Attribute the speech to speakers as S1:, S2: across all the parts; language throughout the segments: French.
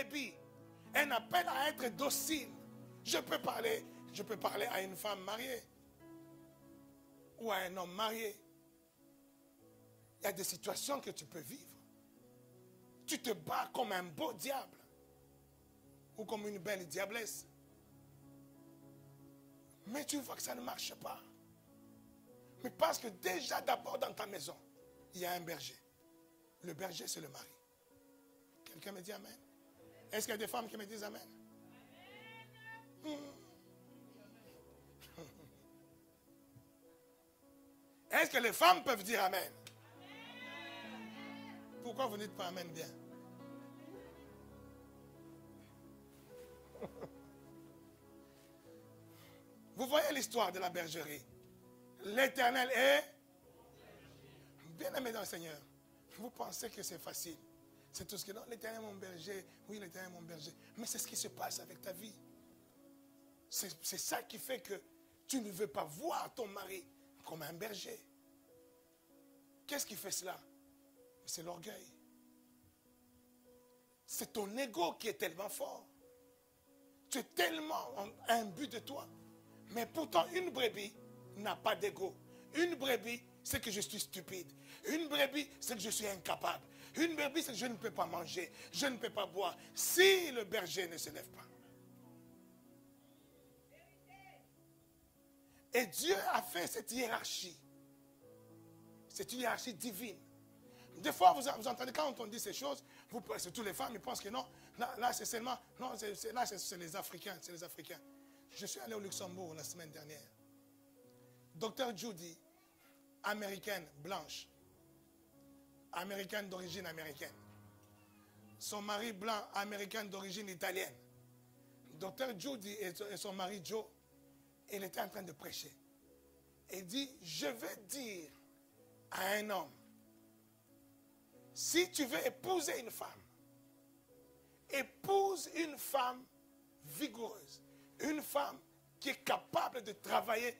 S1: brebis. Un appel à être docile. Je peux parler à une femme mariée ou à un homme marié. Il y a des situations que tu peux vivre. Tu te bats comme un beau diable ou comme une belle diablesse. Mais tu vois que ça ne marche pas. Mais parce que déjà d'abord dans ta maison, il y a un berger. Le berger, c'est le mari. Quelqu'un me dit amen? Est-ce qu'il y a des femmes qui me disent amen? Est-ce que les femmes peuvent dire amen? Pourquoi vous ne dites pas amen bien? Vous voyez l'histoire de la bergerie. L'Éternel est bien-aimé dans le Seigneur. Vous pensez que c'est facile. C'est tout ce que non, l'Éternel est mon berger. Oui, l'Éternel est mon berger. Mais c'est ce qui se passe avec ta vie. C'est ça qui fait que tu ne veux pas voir ton mari comme un berger. Qu'est-ce qui fait cela? C'est l'orgueil. C'est ton ego qui est tellement fort. Tu es tellement imbu de toi. Mais pourtant, une brebis n'a pas d'ego. Une brebis, c'est que je suis stupide. Une brebis, c'est que je suis incapable. Une brebis, c'est que je ne peux pas manger. Je ne peux pas boire. Si le berger ne se lève pas. Et Dieu a fait cette hiérarchie. C'est une hiérarchie divine. Des fois, vous entendez, quand on dit ces choses, c'est tous les femmes, ils pensent que non, là c'est seulement, non, là c'est les Africains, c'est les Africains. Je suis allé au Luxembourg la semaine dernière. Docteur Judy, américaine, blanche, américaine d'origine américaine. Son mari blanc, américain d'origine italienne. Docteur Judy et son mari Joe, il était en train de prêcher. Il dit, je vais dire à un homme, si tu veux épouser une femme, épouse une femme vigoureuse, une femme qui est capable de travailler,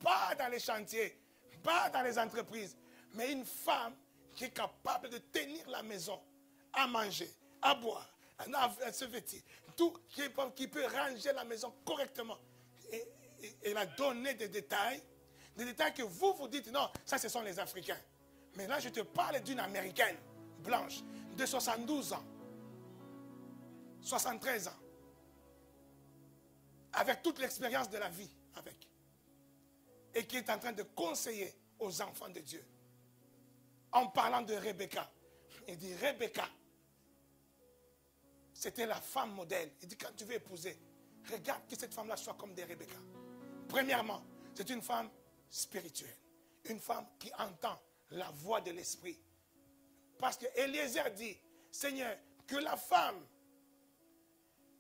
S1: pas dans les chantiers, pas dans les entreprises, mais une femme qui est capable de tenir la maison, à manger, à boire, à se vêtir, tout, qui peut ranger la maison correctement. Et elle a donné des détails que vous dites, non, ça ce sont les Africains. Mais là, je te parle d'une Américaine blanche de 72 ans, 73 ans, avec toute l'expérience de la vie, et qui est en train de conseiller aux enfants de Dieu. En parlant de Rebecca, il dit Rebecca, c'était la femme modèle. Il dit quand tu veux épouser, regarde que cette femme-là soit comme des Rebecca. Premièrement, c'est une femme spirituelle, une femme qui entend la voix de l'esprit. Parce que Eliezer dit, Seigneur, que la femme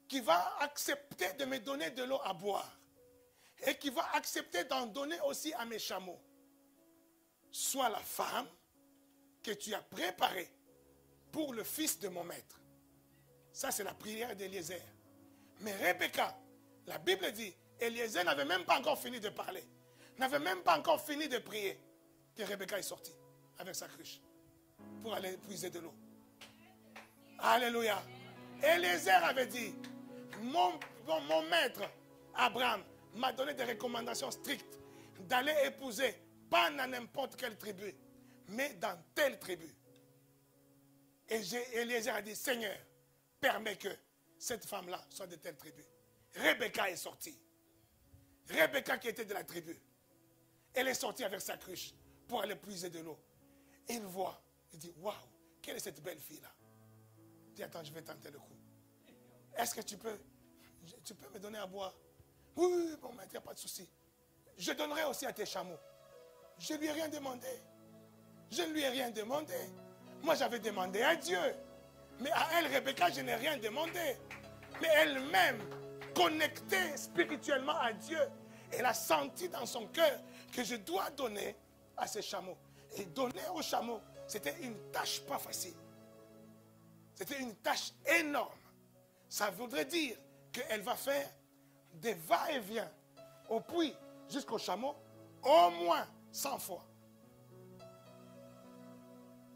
S1: qui va accepter de me donner de l'eau à boire et qui va accepter d'en donner aussi à mes chameaux, soit la femme que tu as préparée pour le fils de mon maître. Ça, c'est la prière d'Eliezer. Mais Rebecca, la Bible dit, Eliezer n'avait même pas encore fini de parler, n'avait même pas encore fini de prier, que Rebecca est sortie avec sa cruche pour aller puiser de l'eau. Alléluia. Eliezer avait dit, mon maître Abraham m'a donné des recommandations strictes d'aller épouser, pas dans n'importe quelle tribu, mais dans telle tribu. Et Eliezer a dit, Seigneur, permets que cette femme-là soit de telle tribu. Rebecca est sortie. Rebecca qui était de la tribu. Elle est sortie avec sa cruche pour aller puiser de l'eau. Il voit, il dit, waouh, quelle est cette belle fille-là? Il dit, attends, je vais tenter le coup. Est-ce que tu peux me donner à boire? Oui, bon, mais il n'y a pas de souci. Je donnerai aussi à tes chameaux. Je ne lui ai rien demandé. Je ne lui ai rien demandé. Moi, j'avais demandé à Dieu. Mais à elle, Rebecca, je n'ai rien demandé. Mais elle-même, connectée spirituellement à Dieu, elle a senti dans son cœur que je dois donner à ces chameaux. Et donner aux chameaux, c'était une tâche pas facile. C'était une tâche énorme. Ça voudrait dire qu'elle va faire des va-et-vient au puits jusqu'au chameau au moins 100 fois.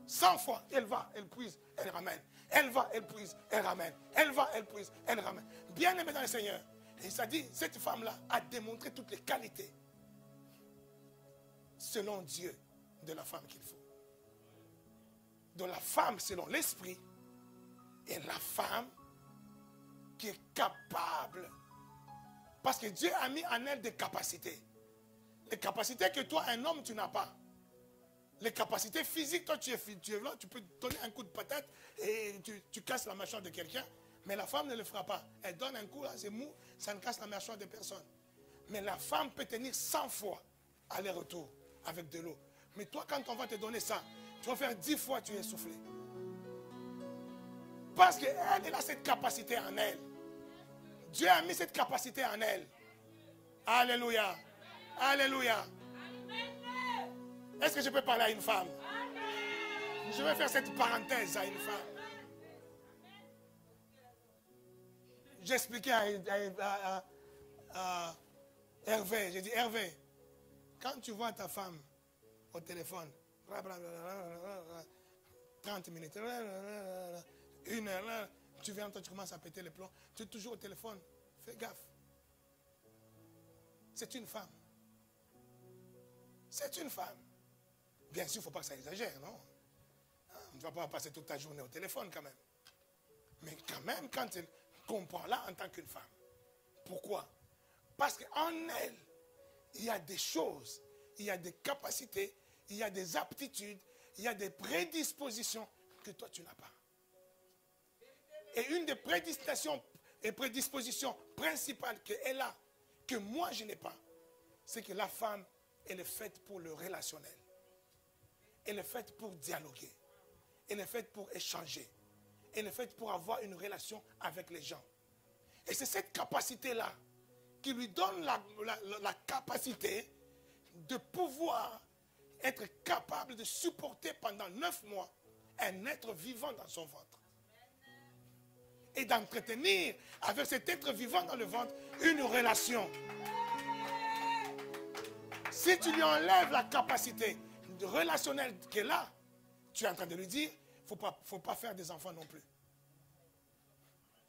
S1: 100 fois, elle va, elle puise, elle ramène. Elle va, elle puise, elle ramène. Elle va, elle puise, elle ramène. Bien aimé dans le Seigneur. Et ça dit, cette femme-là a démontré toutes les qualités selon Dieu de la femme qu'il faut. De la femme selon l'esprit et la femme qui est capable. Parce que Dieu a mis en elle des capacités. Les capacités que toi, un homme, tu n'as pas. Les capacités physiques, toi, tu es là, tu peux donner un coup de patate et tu casses la mâchoire de quelqu'un. Mais la femme ne le fera pas. Elle donne un coup, là, c'est mou, ça ne casse la mâchoire de personne. Mais la femme peut tenir 100 fois aller-retour avec de l'eau. Mais toi, quand on va te donner ça, tu vas faire 10 fois, tu es essoufflé. Parce qu'elle, elle a cette capacité en elle. Dieu a mis cette capacité en elle. Alléluia. Alléluia. Est-ce que je peux parler à une femme? Je vais faire cette parenthèse à une femme. J'expliquais à Hervé, j'ai dit, Hervé, quand tu vois ta femme au téléphone, 30 minutes, 1 heure, tu viens, toi, tu commences à péter les plombs, tu es toujours au téléphone, fais gaffe. C'est une femme. C'est une femme. Bien sûr, il ne faut pas que ça exagère, non? On ne va pas passer toute ta journée au téléphone quand même. Mais quand même, quand elle comprend là en tant qu'une femme. Pourquoi? Parce qu'en elle, il y a des choses, il y a des capacités, il y a des aptitudes, il y a des prédispositions que toi tu n'as pas. Et une des prédispositions principales qu'elle a, que moi je n'ai pas, c'est que la femme, elle est faite pour le relationnel. Elle est faite pour dialoguer. Elle est faite pour échanger. Elle est faite pour avoir une relation avec les gens. Et c'est cette capacité-là qui lui donne la capacité de pouvoir être capable de supporter pendant 9 mois un être vivant dans son ventre. Et d'entretenir avec cet être vivant dans le ventre une relation. Si tu lui enlèves la capacité relationnelle qu'elle a, tu es en train de lui dire, il ne faut pas faire des enfants non plus.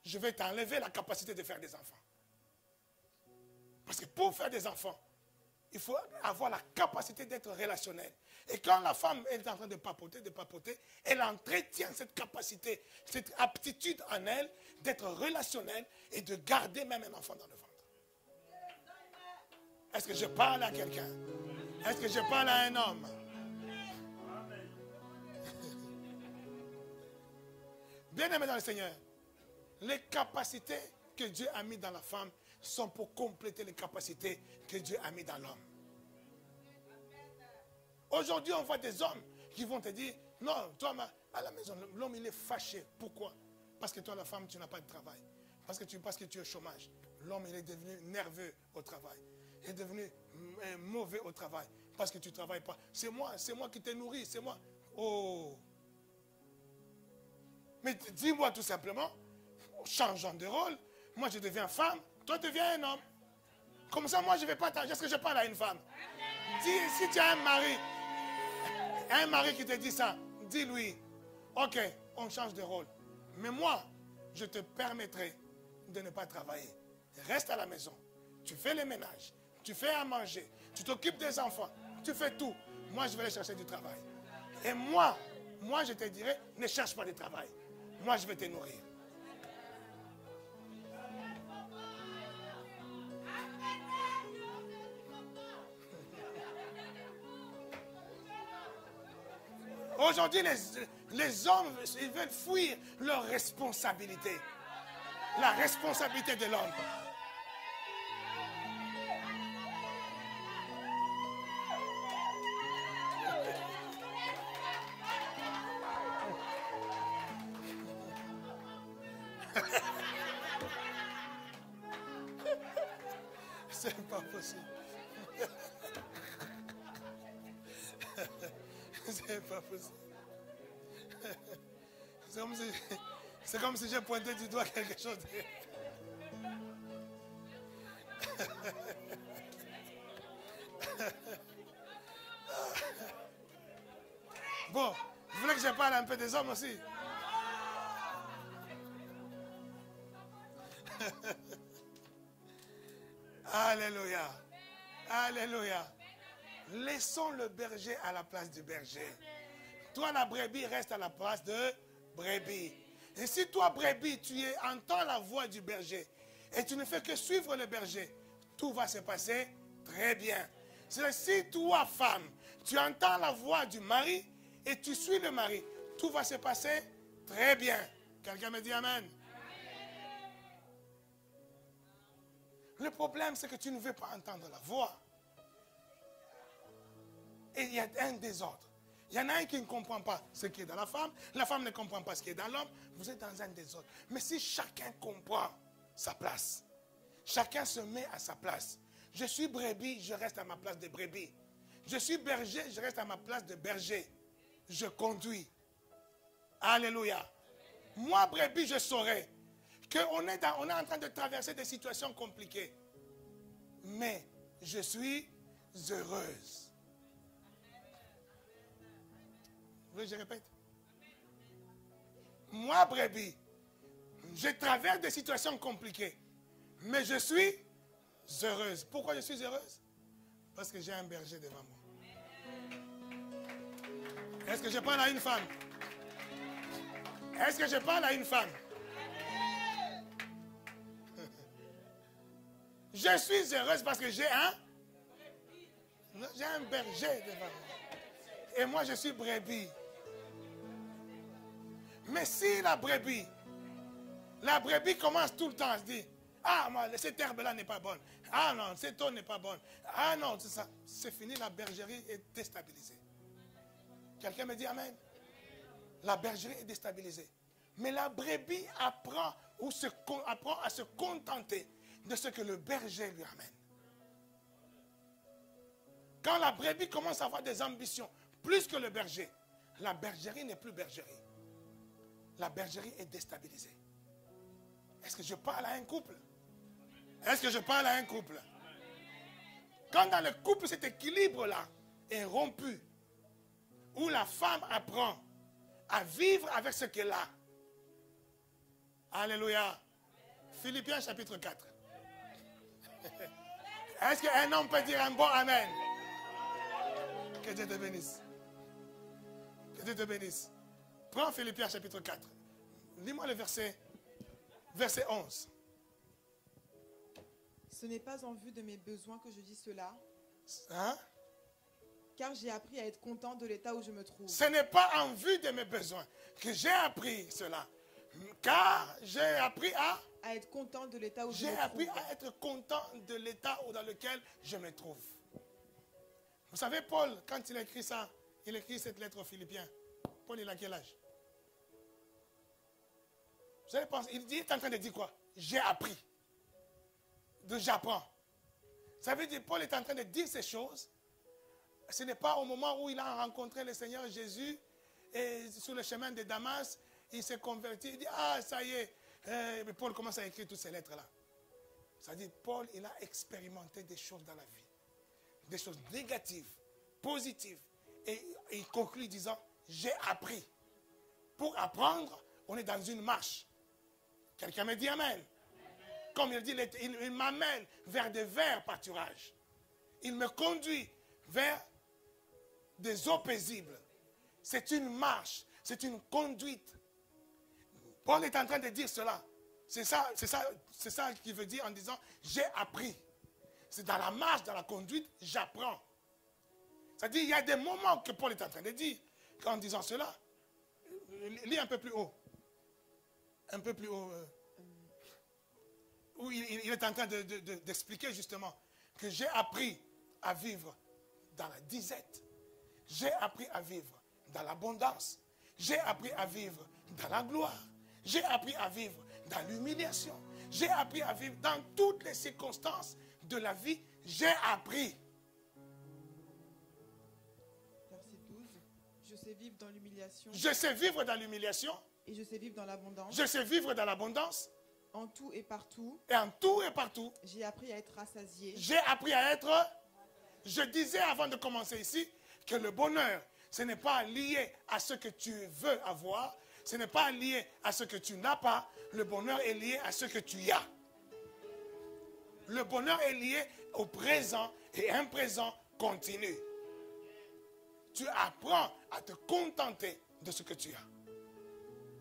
S1: Je vais t'enlever la capacité de faire des enfants. Parce que pour faire des enfants, il faut avoir la capacité d'être relationnel. Et quand la femme est en train de papoter, elle entretient cette capacité, cette aptitude en elle d'être relationnelle et de garder même un enfant dans le ventre. Est-ce que je parle à quelqu'un? Est-ce que je parle à un homme? Bien aimé dans le Seigneur, les capacités que Dieu a mises dans la femme sont pour compléter les capacités que Dieu a mises dans l'homme. Aujourd'hui, on voit des hommes qui vont te dire, non, toi, à la maison, l'homme, il est fâché. Pourquoi? Parce que toi, la femme, tu n'as pas de travail. Parce que tu es au chômage. L'homme, il est devenu nerveux au travail. Il est devenu mauvais au travail. Parce que tu ne travailles pas. C'est moi qui te nourris, c'est moi. Oh! Mais dis-moi tout simplement, changeons de rôle. Moi, je deviens femme, toi, deviens un homme. Comme ça, moi, je ne vais pas t'arranger. Est-ce que je parle à une femme? Dis, si tu as un mari qui te dit ça, dis-lui, ok, on change de rôle. Mais moi, je te permettrai de ne pas travailler. Reste à la maison. Tu fais les ménages, tu fais à manger, tu t'occupes des enfants, tu fais tout. Moi, je vais aller chercher du travail. Et moi, je te dirai, ne cherche pas de travail. Moi, je vais te nourrir. Aujourd'hui, les hommes, ils veulent fuir leur responsabilité. La responsabilité de l'homme. C'est pas possible. C'est pas possible. C'est comme si j'ai pointé du doigt quelque chose. Bon, vous voulez que je parle un peu des hommes aussi? Alléluia. Alléluia. Laissons le berger à la place du berger. Toi, la brebis, reste à la place de brebis. Et si toi, brebis, entends la voix du berger et tu ne fais que suivre le berger, tout va se passer très bien. Si toi, femme, tu entends la voix du mari et tu suis le mari, tout va se passer très bien. Quelqu'un me dit amen. Le problème, c'est que tu ne veux pas entendre la voix. Et il y a un désordre. Il y en a un qui ne comprend pas ce qui est dans la femme ne comprend pas ce qui est dans l'homme. Vous êtes dans un désordre. Mais si chacun comprend sa place, chacun se met à sa place. Je suis brebis, je reste à ma place de brebis. Je suis berger, je reste à ma place de berger. Je conduis. Alléluia. Moi, brebis, je saurai qu'on est en train de traverser des situations compliquées. Mais je suis heureuse. Vous voulez que je répète? Moi, brebis, je traverse des situations compliquées. Mais je suis heureuse. Pourquoi je suis heureuse? Parce que j'ai un berger devant moi. Est-ce que je parle à une femme? Est-ce que je parle à une femme? Je suis heureuse parce que j'ai un berger devant moi. Et moi, je suis brebis. Mais si la brebis commence tout le temps à se dire, ah, moi, cette herbe-là n'est pas bonne. Ah non, cette eau n'est pas bonne. Ah non, c'est ça. C'est fini, la bergerie est déstabilisée. Quelqu'un me dit amen? La bergerie est déstabilisée. Mais la brebis apprend à se contenter de ce que le berger lui amène. Quand la brebis commence à avoir des ambitions plus que le berger, la bergerie n'est plus bergerie. La bergerie est déstabilisée. Est-ce que je parle à un couple? Est-ce que je parle à un couple? Quand dans le couple cet équilibre-là est rompu, où la femme apprend à vivre avec ce qu'elle a. Alléluia. Philippiens chapitre 4. Est-ce qu'un homme peut dire un bon amen? Que Dieu te bénisse. Que Dieu te bénisse. Prends Philippiens chapitre 4. Lis-moi le verset 11.
S2: Ce n'est pas en vue de mes besoins que je dis cela.
S1: Hein?
S2: Car j'ai appris à être content de l'état où je me trouve.
S1: Ce n'est pas en vue de mes besoins que j'ai appris cela. Car j'ai appris à
S2: être content de l'état où je me trouve.
S1: J'ai appris à être content de l'état dans lequel je me trouve. Vous savez, Paul, quand il écrit ça, il écrit cette lettre aux Philippiens. Paul, il a quel âge? Vous savez, il est en train de dire quoi? J'ai appris. J'apprends. Ça veut dire, Paul est en train de dire ces choses. Ce n'est pas au moment où il a rencontré le Seigneur Jésus et sur le chemin de Damas, il s'est converti. Il dit, ah, ça y est. Mais Paul commence à écrire toutes ces lettres-là. Ça veut dire, Paul, il a expérimenté des choses dans la vie. Des choses négatives, positives. Et il conclut disant, j'ai appris. Pour apprendre, on est dans une marche. Quelqu'un me dit amen. Comme il dit, il m'amène vers des verts pâturages. Il me conduit vers des eaux paisibles. C'est une marche, c'est une conduite. Paul est en train de dire cela. C'est ça qu'il veut dire en disant, j'ai appris. C'est dans la marche, dans la conduite, j'apprends. C'est-à-dire, il y a des moments que Paul est en train de dire, en disant cela. Lis un peu plus haut. Un peu plus haut. Où il est en train d'expliquer justement que j'ai appris à vivre dans la disette. J'ai appris à vivre dans l'abondance. J'ai appris à vivre dans la gloire. J'ai appris à vivre dans l'humiliation. J'ai appris à vivre dans toutes les circonstances de la vie. J'ai appris.
S2: Verset 12. Je sais vivre dans l'humiliation.
S1: Je sais vivre dans l'humiliation.
S2: Et je sais vivre dans l'abondance.
S1: Je sais vivre dans l'abondance.
S2: En tout et partout.
S1: Et en tout et partout.
S2: J'ai appris à être rassasié.
S1: J'ai appris à être... Je disais avant de commencer ici que le bonheur, ce n'est pas lié à ce que tu veux avoir. Ce n'est pas lié à ce que tu n'as pas. Le bonheur est lié à ce que tu as. Le bonheur est lié au présent et un présent continu. Tu apprends à te contenter de ce que tu as.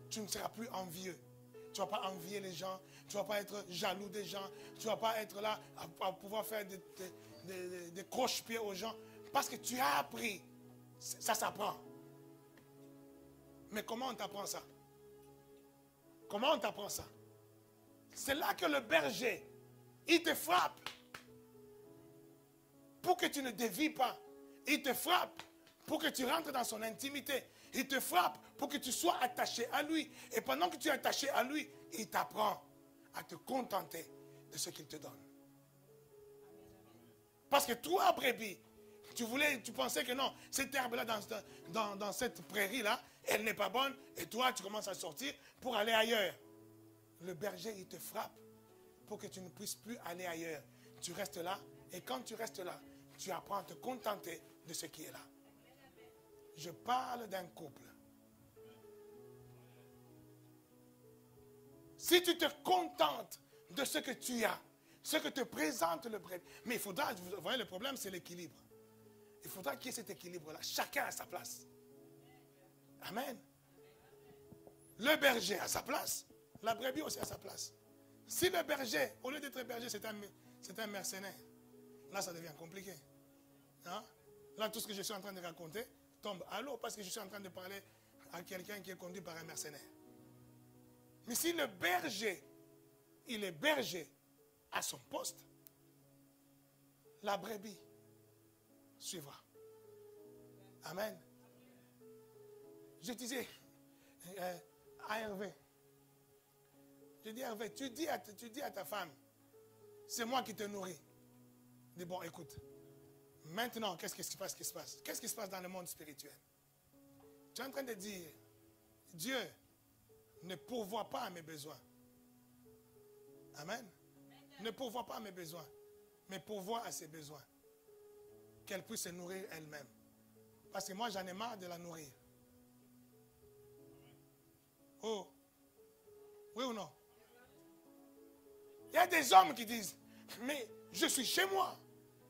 S1: Tu ne seras plus envieux. Tu ne vas pas envier les gens. Tu ne vas pas être jaloux des gens. Tu ne vas pas être là à pouvoir faire des croche-pieds aux gens. Parce que tu as appris. Ça s'apprend. Mais comment on t'apprend ça? Comment on t'apprend ça? C'est là que le berger, il te frappe. Pour que tu ne dévies pas. Il te frappe pour que tu rentres dans son intimité. Il te frappe pour que tu sois attaché à lui. Et pendant que tu es attaché à lui, il t'apprend à te contenter de ce qu'il te donne. Parce que toi, brebis, tu pensais que non, cette herbe-là dans cette prairie-là, elle n'est pas bonne. Et toi, tu commences à sortir pour aller ailleurs. Le berger, il te frappe pour que tu ne puisses plus aller ailleurs. Tu restes là. Et quand tu restes là, tu apprends à te contenter de ce qui est là. Je parle d'un couple. Si tu te contentes de ce que tu as, ce que te présente le brebis, mais il faudra, vous voyez, le problème, c'est l'équilibre. Il faudra qu'il y ait cet équilibre-là. Chacun à sa place. Amen. Le berger à sa place, la brebis aussi à sa place. Si le berger, au lieu d'être berger, c'est un mercenaire, là, ça devient compliqué. Hein? Là, tout ce que je suis en train de raconter tombe à l'eau parce que je suis en train de parler à quelqu'un qui est conduit par un mercenaire. Mais si le berger, il est berger à son poste, la brebis suivra. Amen. Je disais à Hervé, je dis Hervé, tu dis à ta femme, c'est moi qui te nourris. Je dis bon, écoute, maintenant, qu'est-ce qui se passe? Qu'est-ce qui se passe dans le monde spirituel? Tu es en train de dire, Dieu ne pourvoit pas à mes besoins. Amen. Ne pourvoit pas à mes besoins, mais pourvoit à ses besoins. Qu'elle puisse se nourrir elle-même. Parce que moi, j'en ai marre de la nourrir. Oh, oui ou non? Il y a des hommes qui disent, mais je suis chez moi.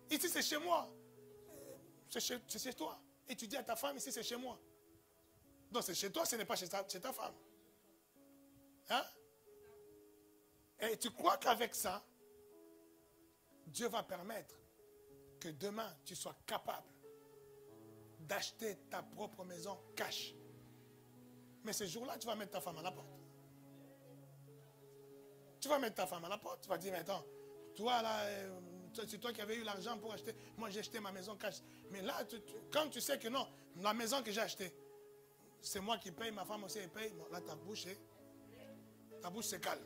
S1: Ici, c'est chez moi. C'est chez toi. Et tu dis à ta femme, ici, c'est chez moi. Donc, c'est chez toi, ce n'est pas chez ta femme. Hein? Et tu crois qu'avec ça, Dieu va permettre que demain, tu sois capable d'acheter ta propre maison cash. Mais ce jour-là, tu vas mettre ta femme à la porte. Tu vas mettre ta femme à la porte. Tu vas dire, mais attends, toi là, c'est toi qui avais eu l'argent pour acheter. Moi, j'ai acheté ma maison cash. Mais là, quand tu sais que non, la maison que j'ai achetée, c'est moi qui paye, ma femme aussi elle paye. Bon, là, ta bouche se calme.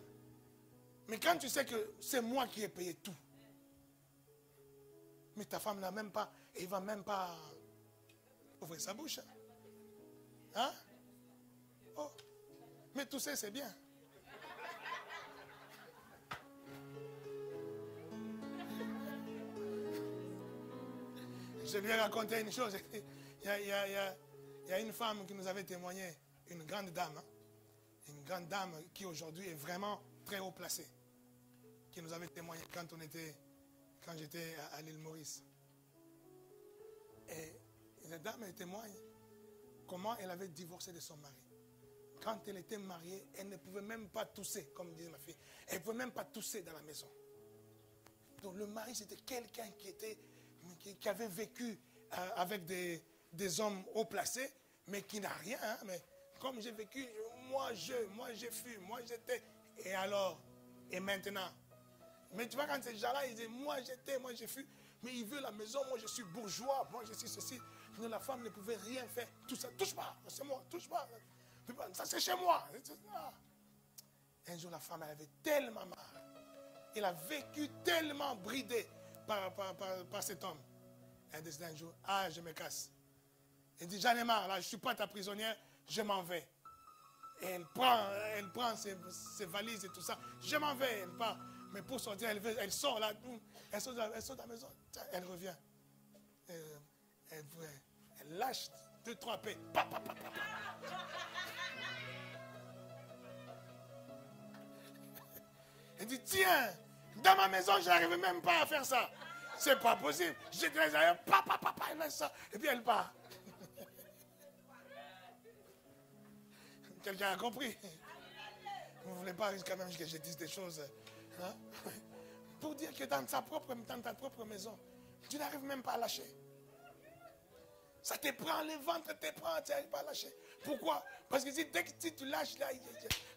S1: Mais quand tu sais que c'est moi qui ai payé tout, mais ta femme n'a même pas, elle ne va même pas ouvrir sa bouche. Hein? Oh, mais tout ça, c'est bien. Je lui ai raconté une chose. Il y a une femme qui nous avait témoigné, une grande dame. Hein? Une grande dame qui aujourd'hui est vraiment très haut placée. Qui nous avait témoigné quand j'étais à l'île Maurice. Et cette dame, elle témoigne comment elle avait divorcé de son mari. Quand elle était mariée, elle ne pouvait même pas tousser, comme disait ma fille. Elle ne pouvait même pas tousser dans la maison. Donc le mari, c'était quelqu'un qui avait vécu avec des hommes haut placés, mais qui n'a rien. Hein, mais comme j'ai vécu, moi j'ai fui, moi j'étais. Et alors, et maintenant. Mais tu vois, quand ces gens-là, ils disent, moi j'ai fui, mais il veut la maison, moi je suis bourgeois, moi je suis ceci. Donc, la femme ne pouvait rien faire. Tout ça, touche pas, c'est moi, touche pas. Ça c'est chez moi. Un jour, la femme, elle avait tellement marre. Elle a vécu tellement bridée par cet homme. Elle décide un jour, je me casse. Elle dit, j'en ai marre, là, je ne suis pas ta prisonnière, je m'en vais. Et elle prend ses valises et tout ça. Je m'en vais, elle part. Mais pour sortir, elle sort là, elle sort de la maison, elle revient. Elle lâche 2-3 paix. Elle dit, tiens, Dans ma maison, je n'arrive même pas à faire ça. C'est pas possible. Je dis, papa, elle laisse ça. Et puis elle part. Quelqu'un a compris? Vous ne voulez pas quand même que je dise des choses, hein? Pour dire que dans ta propre maison, tu n'arrives même pas à lâcher. Ça te prend le ventre, tu n'arrives pas à lâcher. Pourquoi? Parce que dès que tu lâches, là,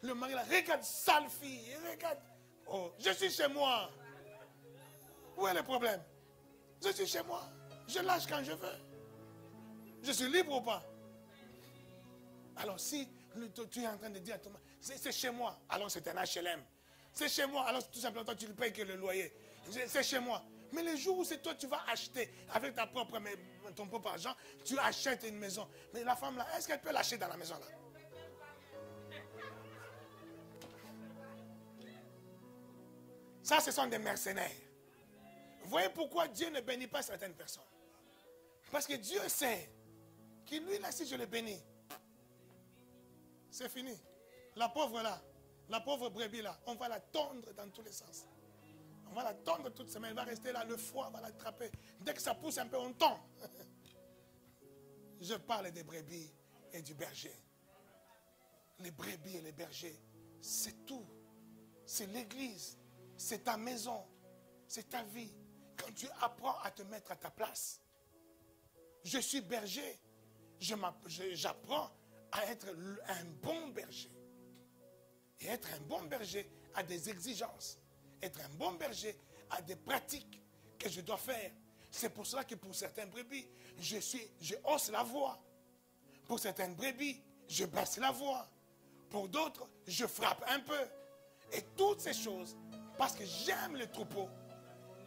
S1: le mari, là, regarde, sale fille, regarde. Oh, je suis chez moi. Où est le problème? Je suis chez moi. Je lâche quand je veux. Je suis libre ou pas? Alors si tu es en train de dire à ton mari, c'est chez moi, alors c'est un HLM. C'est chez moi, alors tout simplement toi tu ne payes que le loyer. C'est chez moi. Mais le jour où c'est toi tu vas acheter avec ton propre argent, tu achètes une maison. Mais la femme là, est-ce qu'elle peut lâcher dans la maison là? Ça, ce sont des mercenaires. Vous voyez pourquoi Dieu ne bénit pas certaines personnes? Parce que Dieu sait que lui là, si je le bénis, c'est fini. La pauvre là, la pauvre brebis là, on va la tondre dans tous les sens. On va la tondre toute semaine, elle va rester là, le foie va l'attraper. Dès que ça pousse un peu, on tombe. Je parle des brebis et du berger. Les brebis et les bergers, c'est tout. C'est l'église, c'est ta maison, c'est ta vie. Quand tu apprends à te mettre à ta place, je suis berger, j'apprends à être un bon berger. Et être un bon berger a des exigences. Être un bon berger a des pratiques que je dois faire. C'est pour cela que pour certaines brebis, je hausse la voix. Pour certaines brebis, je baisse la voix. Pour d'autres, je frappe un peu. Et toutes ces choses, parce que j'aime le troupeau.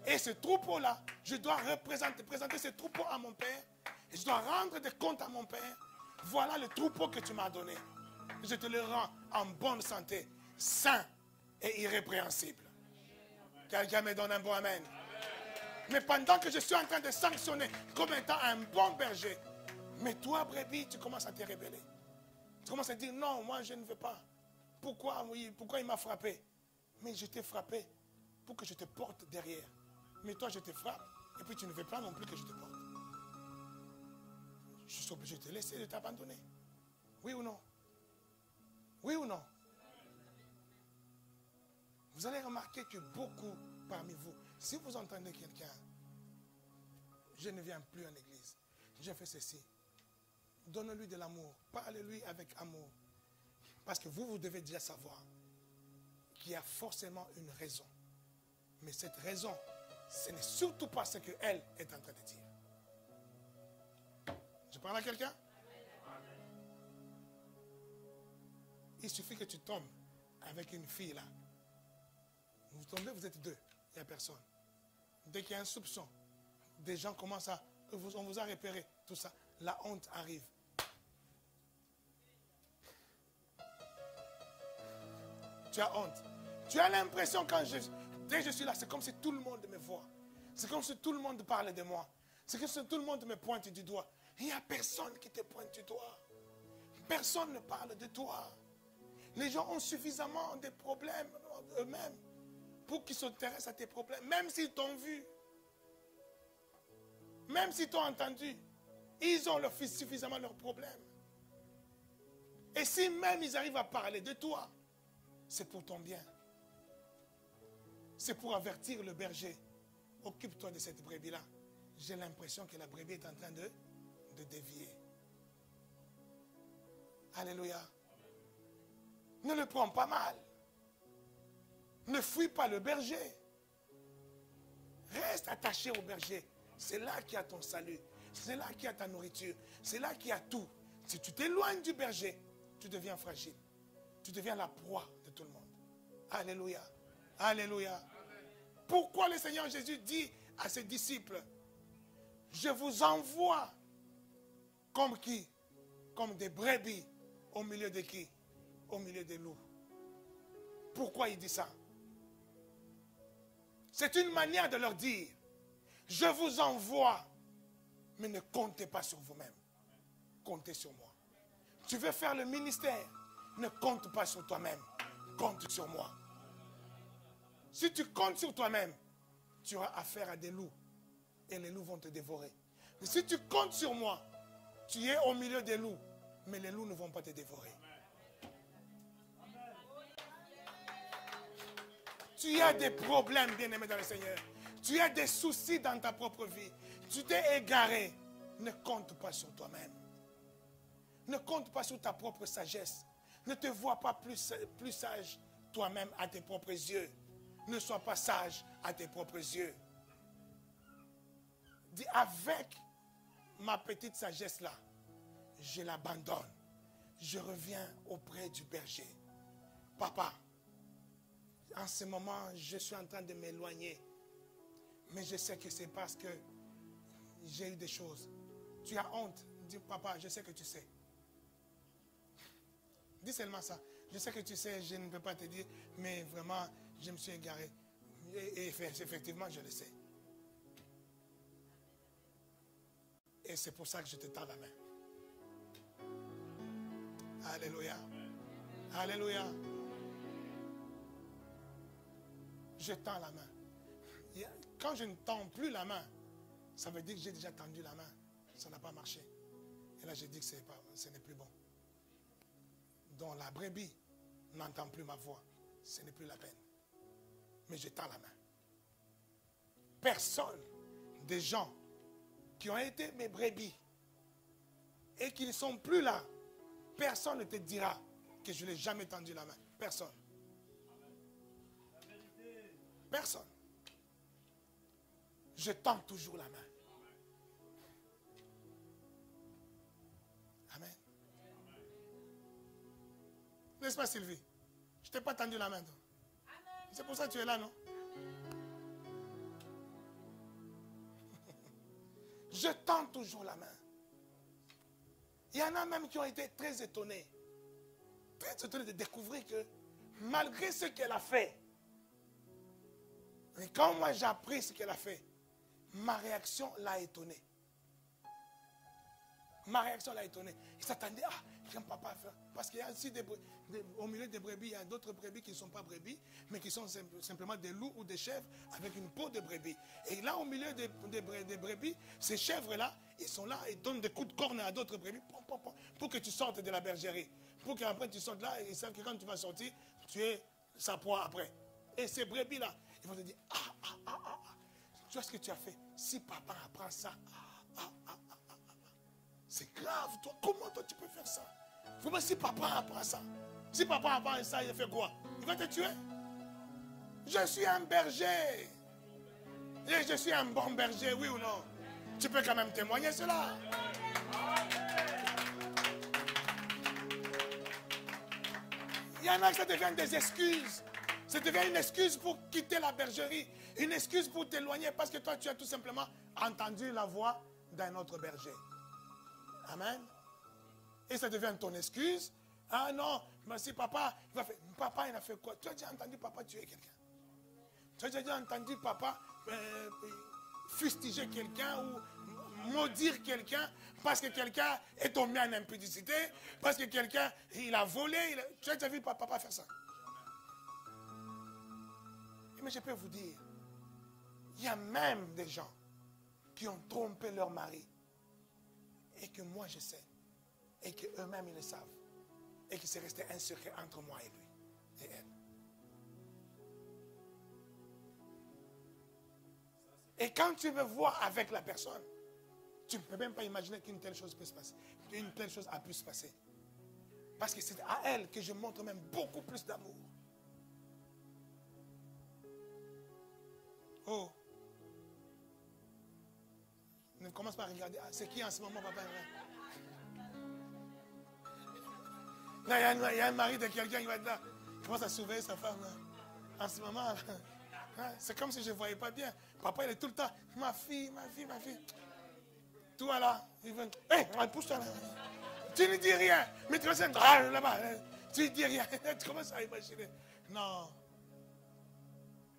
S1: Et ce troupeau-là, je dois présenter ce troupeau à mon Père. Et je dois rendre des comptes à mon Père. Voilà le troupeau que tu m'as donné. Je te le rends en bonne santé, sain et irrépréhensible. Quelqu'un me donne un bon amen. Mais pendant que je suis en train de sanctionner comme étant un bon berger, mais toi, brebis, tu commences à te rébeller. Tu commences à dire, non, moi je ne veux pas. Pourquoi il m'a frappé? Mais je t'ai frappé pour que je te porte derrière. Mais toi, je te frappe, et puis tu ne veux pas non plus que je te porte. Je suis obligé de te laisser, de t'abandonner. Oui ou non? Oui ou non? Vous allez remarquer que beaucoup parmi vous, si vous entendez quelqu'un, je ne viens plus en église, je fais ceci, donne-lui de l'amour, parle-lui avec amour. Parce que vous devez déjà savoir qu'il y a forcément une raison. Mais cette raison, ce n'est surtout pas ce qu'elle est en train de dire. Je parle à quelqu'un? Il suffit que tu tombes avec une fille là. Vous tombez, vous êtes deux, il n'y a personne. Dès qu'il y a un soupçon, des gens commencent à... On vous a repéré, tout ça. La honte arrive. Tu as honte. Tu as l'impression dès que je suis là, c'est comme si tout le monde me voit. C'est comme si tout le monde parle de moi. C'est comme si tout le monde me pointe du doigt. Il n'y a personne qui te pointe du doigt. Personne ne parle de toi. Les gens ont suffisamment de problèmes eux-mêmes pour qu'ils s'intéressent à tes problèmes. Même s'ils t'ont vu. Même s'ils t'ont entendu. Ils ont suffisamment leurs problèmes. Et si même ils arrivent à parler de toi, c'est pour ton bien. C'est pour avertir le berger. Occupe-toi de cette brebis-là. J'ai l'impression que la brebis est en train de dévier. Alléluia. Ne le prends pas mal. Ne fuis pas le berger. Reste attaché au berger. C'est là qu'il y a ton salut. C'est là qu'il y a ta nourriture. C'est là qu'il y a tout. Si tu t'éloignes du berger, tu deviens fragile. Tu deviens la proie de tout le monde. Alléluia. Alléluia. Pourquoi le Seigneur Jésus dit à ses disciples, je vous envoie comme qui? Comme des brebis au milieu de qui? Au milieu des loups. Pourquoi il dit ça? C'est une manière de leur dire, je vous envoie, mais ne comptez pas sur vous-même. Comptez sur moi. Tu veux faire le ministère, ne compte pas sur toi-même. Compte sur moi. Si tu comptes sur toi-même, tu auras affaire à des loups. Et les loups vont te dévorer. Mais si tu comptes sur moi, tu es au milieu des loups. Mais les loups ne vont pas te dévorer. Tu as des problèmes, bien-aimé dans le Seigneur. Tu as des soucis dans ta propre vie. Tu t'es égaré. Ne compte pas sur toi-même. Ne compte pas sur ta propre sagesse. Ne te vois pas plus sage toi-même à tes propres yeux. Ne sois pas sage à tes propres yeux. Dis, avec ma petite sagesse-là, je l'abandonne. Je reviens auprès du berger. Papa, en ce moment, je suis en train de m'éloigner. Mais je sais que c'est parce que j'ai eu des choses. Tu as honte. Dis, papa, je sais que tu sais. Dis seulement ça. Je sais que tu sais, je ne peux pas te dire, mais vraiment, je me suis égaré. Et effectivement, je le sais. Et c'est pour ça que je te tends la main. Alléluia. Alléluia. Je tends la main. Quand je ne tends plus la main, ça veut dire que j'ai déjà tendu la main. Ça n'a pas marché. Et là, je dis que ce n'est plus bon. Donc la brebis n'entend plus ma voix. Ce n'est plus la peine. Mais je tends la main. Personne, des gens qui ont été mes brebis et qui ne sont plus là, personne ne te dira que je n'ai jamais tendu la main. Personne. Personne. Je tends toujours la main. Amen. N'est-ce pas, Sylvie? Je ne t'ai pas tendu la main. C'est pour ça que tu es là, non? Je tends toujours la main. Il y en a même qui ont été très étonnés. Très étonnés de découvrir que malgré ce qu'elle a fait, et quand moi j'ai appris ce qu'elle a fait, ma réaction l'a étonné. Ma réaction l'a étonné. Il s'attendait, j'aime papa faire. Parce qu'il y a aussi au milieu des brebis, il y a d'autres brebis qui ne sont pas brebis, mais qui sont simplement des loups ou des chèvres avec une peau de brebis. Et là, au milieu des brebis, ces chèvres-là, ils sont là, ils donnent des coups de corne à d'autres brebis pour que tu sortes de la bergerie. Pour qu'après tu sortes là, et ils savent que quand tu vas sortir, tu es sa proie après. Et ces brebis-là, ils vont te dire, tu vois ce que tu as fait? Si papa apprend ça, c'est grave, toi. Comment toi tu peux faire ça? Vraiment, si papa apprend ça, si papa apprend ça, il fait quoi? Il va te tuer? Je suis un berger. Et je suis un bon berger, oui ou non? Tu peux quand même témoigner cela. Il y en a que ça devient des excuses. Ça devient une excuse pour quitter la bergerie. Une excuse pour t'éloigner parce que toi, tu as tout simplement entendu la voix d'un autre berger. Amen. Et ça devient ton excuse. Ah non, mais si papa, il a fait quoi? Tu as déjà entendu papa tuer quelqu'un? Tu as déjà entendu papa fustiger quelqu'un ou maudire quelqu'un parce que quelqu'un est tombé en impudicité, parce que quelqu'un, il a volé. Tu as déjà vu papa faire ça? Mais je peux vous dire, il y a même des gens qui ont trompé leur mari. Et que moi je sais. Et qu'eux-mêmes ils le savent. Et qu'il s'est resté un secret entre moi et lui. Et elle. Et quand tu veux voir avec la personne, tu ne peux même pas imaginer qu'une telle chose peut se passer. Qu'une telle chose a pu se passer. Parce que c'est à elle que je montre même beaucoup plus d'amour. Oh. Ne commence pas à regarder. C'est qui en ce moment, papa? Là, il y a un mari de quelqu'un qui va être là. Il commence à surveiller sa femme. Là. En ce moment, c'est comme si je ne voyais pas bien. Papa, il est tout le temps. Ma fille. Toi là, il veut. Hé, pousse-toi là. Tu ne dis rien. Mais tu restes là-bas. Tu ne dis rien. Tu commences à imaginer. Non.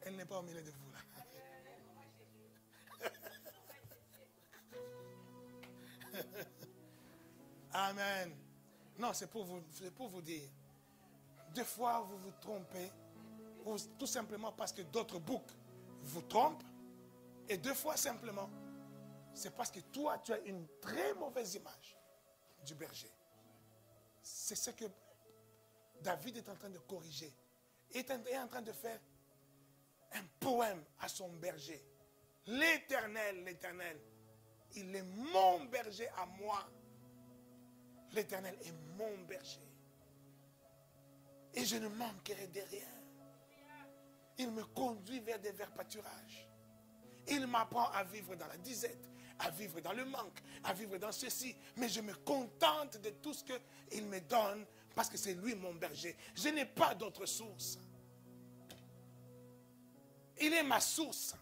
S1: Elle n'est pas au milieu de vous là. Amen. Non, c'est pour vous dire. Des fois, vous vous trompez ou tout simplement parce que d'autres boucs vous trompent. Et 2 fois simplement, c'est parce que toi, tu as une très mauvaise image du berger. C'est ce que David est en train de corriger. Il est en train de faire un poème à son berger. L'Éternel, l'Éternel, il est mon berger à moi. L'Éternel est mon berger. Et je ne manquerai de rien. Il me conduit vers des verts pâturages. Il m'apprend à vivre dans la disette, à vivre dans le manque, à vivre dans ceci. Mais je me contente de tout ce qu'il me donne parce que c'est lui mon berger. Je n'ai pas d'autre source. Il est ma source.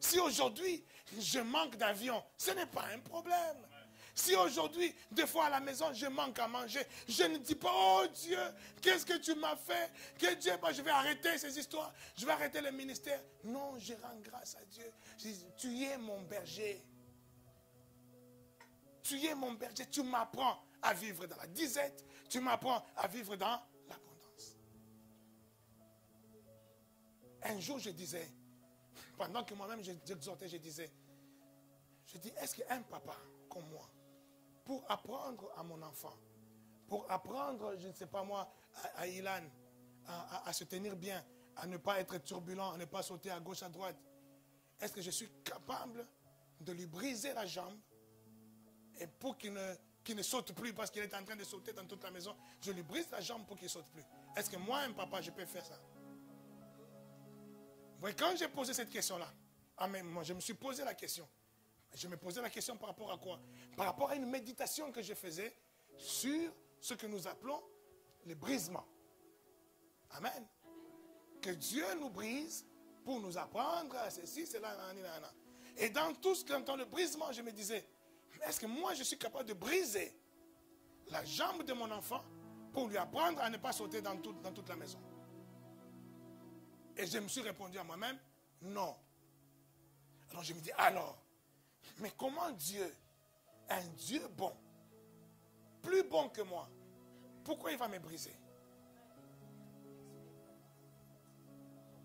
S1: Si aujourd'hui je manque d'avion, ce n'est pas un problème. Si aujourd'hui, 2 fois à la maison, je manque à manger, je ne dis pas, oh Dieu, qu'est-ce que tu m'as fait? Que Dieu, je vais arrêter ces histoires, je vais arrêter le ministère. Non, je rends grâce à Dieu. Je dis, tu es mon berger. Tu es mon berger. Tu m'apprends à vivre dans la disette. Tu m'apprends à vivre dans l'abondance. Un jour, je disais, pendant que moi-même j'exhortais, je dis, est-ce qu'un papa comme moi, pour apprendre à mon enfant, pour apprendre, je ne sais pas moi, à Ilan, à se tenir bien, à ne pas être turbulent, à ne pas sauter à gauche, à droite, est-ce que je suis capable de lui briser la jambe et pour qu'il ne saute plus parce qu'il est en train de sauter dans toute la maison, je lui brise la jambe pour qu'il ne saute plus? Est-ce que moi, un papa, je peux faire ça? Vous voyez, quand j'ai posé cette question-là, moi, je me suis posé la question. Je me posais la question par rapport à quoi? Par rapport à une méditation que je faisais sur ce que nous appelons le brisement. Amen. Que Dieu nous brise pour nous apprendre à ceci, cela, nanana. Et dans tout ce qu'entend le brisement, je me disais, est-ce que moi je suis capable de briser la jambe de mon enfant pour lui apprendre à ne pas sauter dans toute la maison? Et je me suis répondu à moi-même, non. Alors je me dis, mais comment Dieu, un Dieu bon, plus bon que moi, pourquoi il va me briser?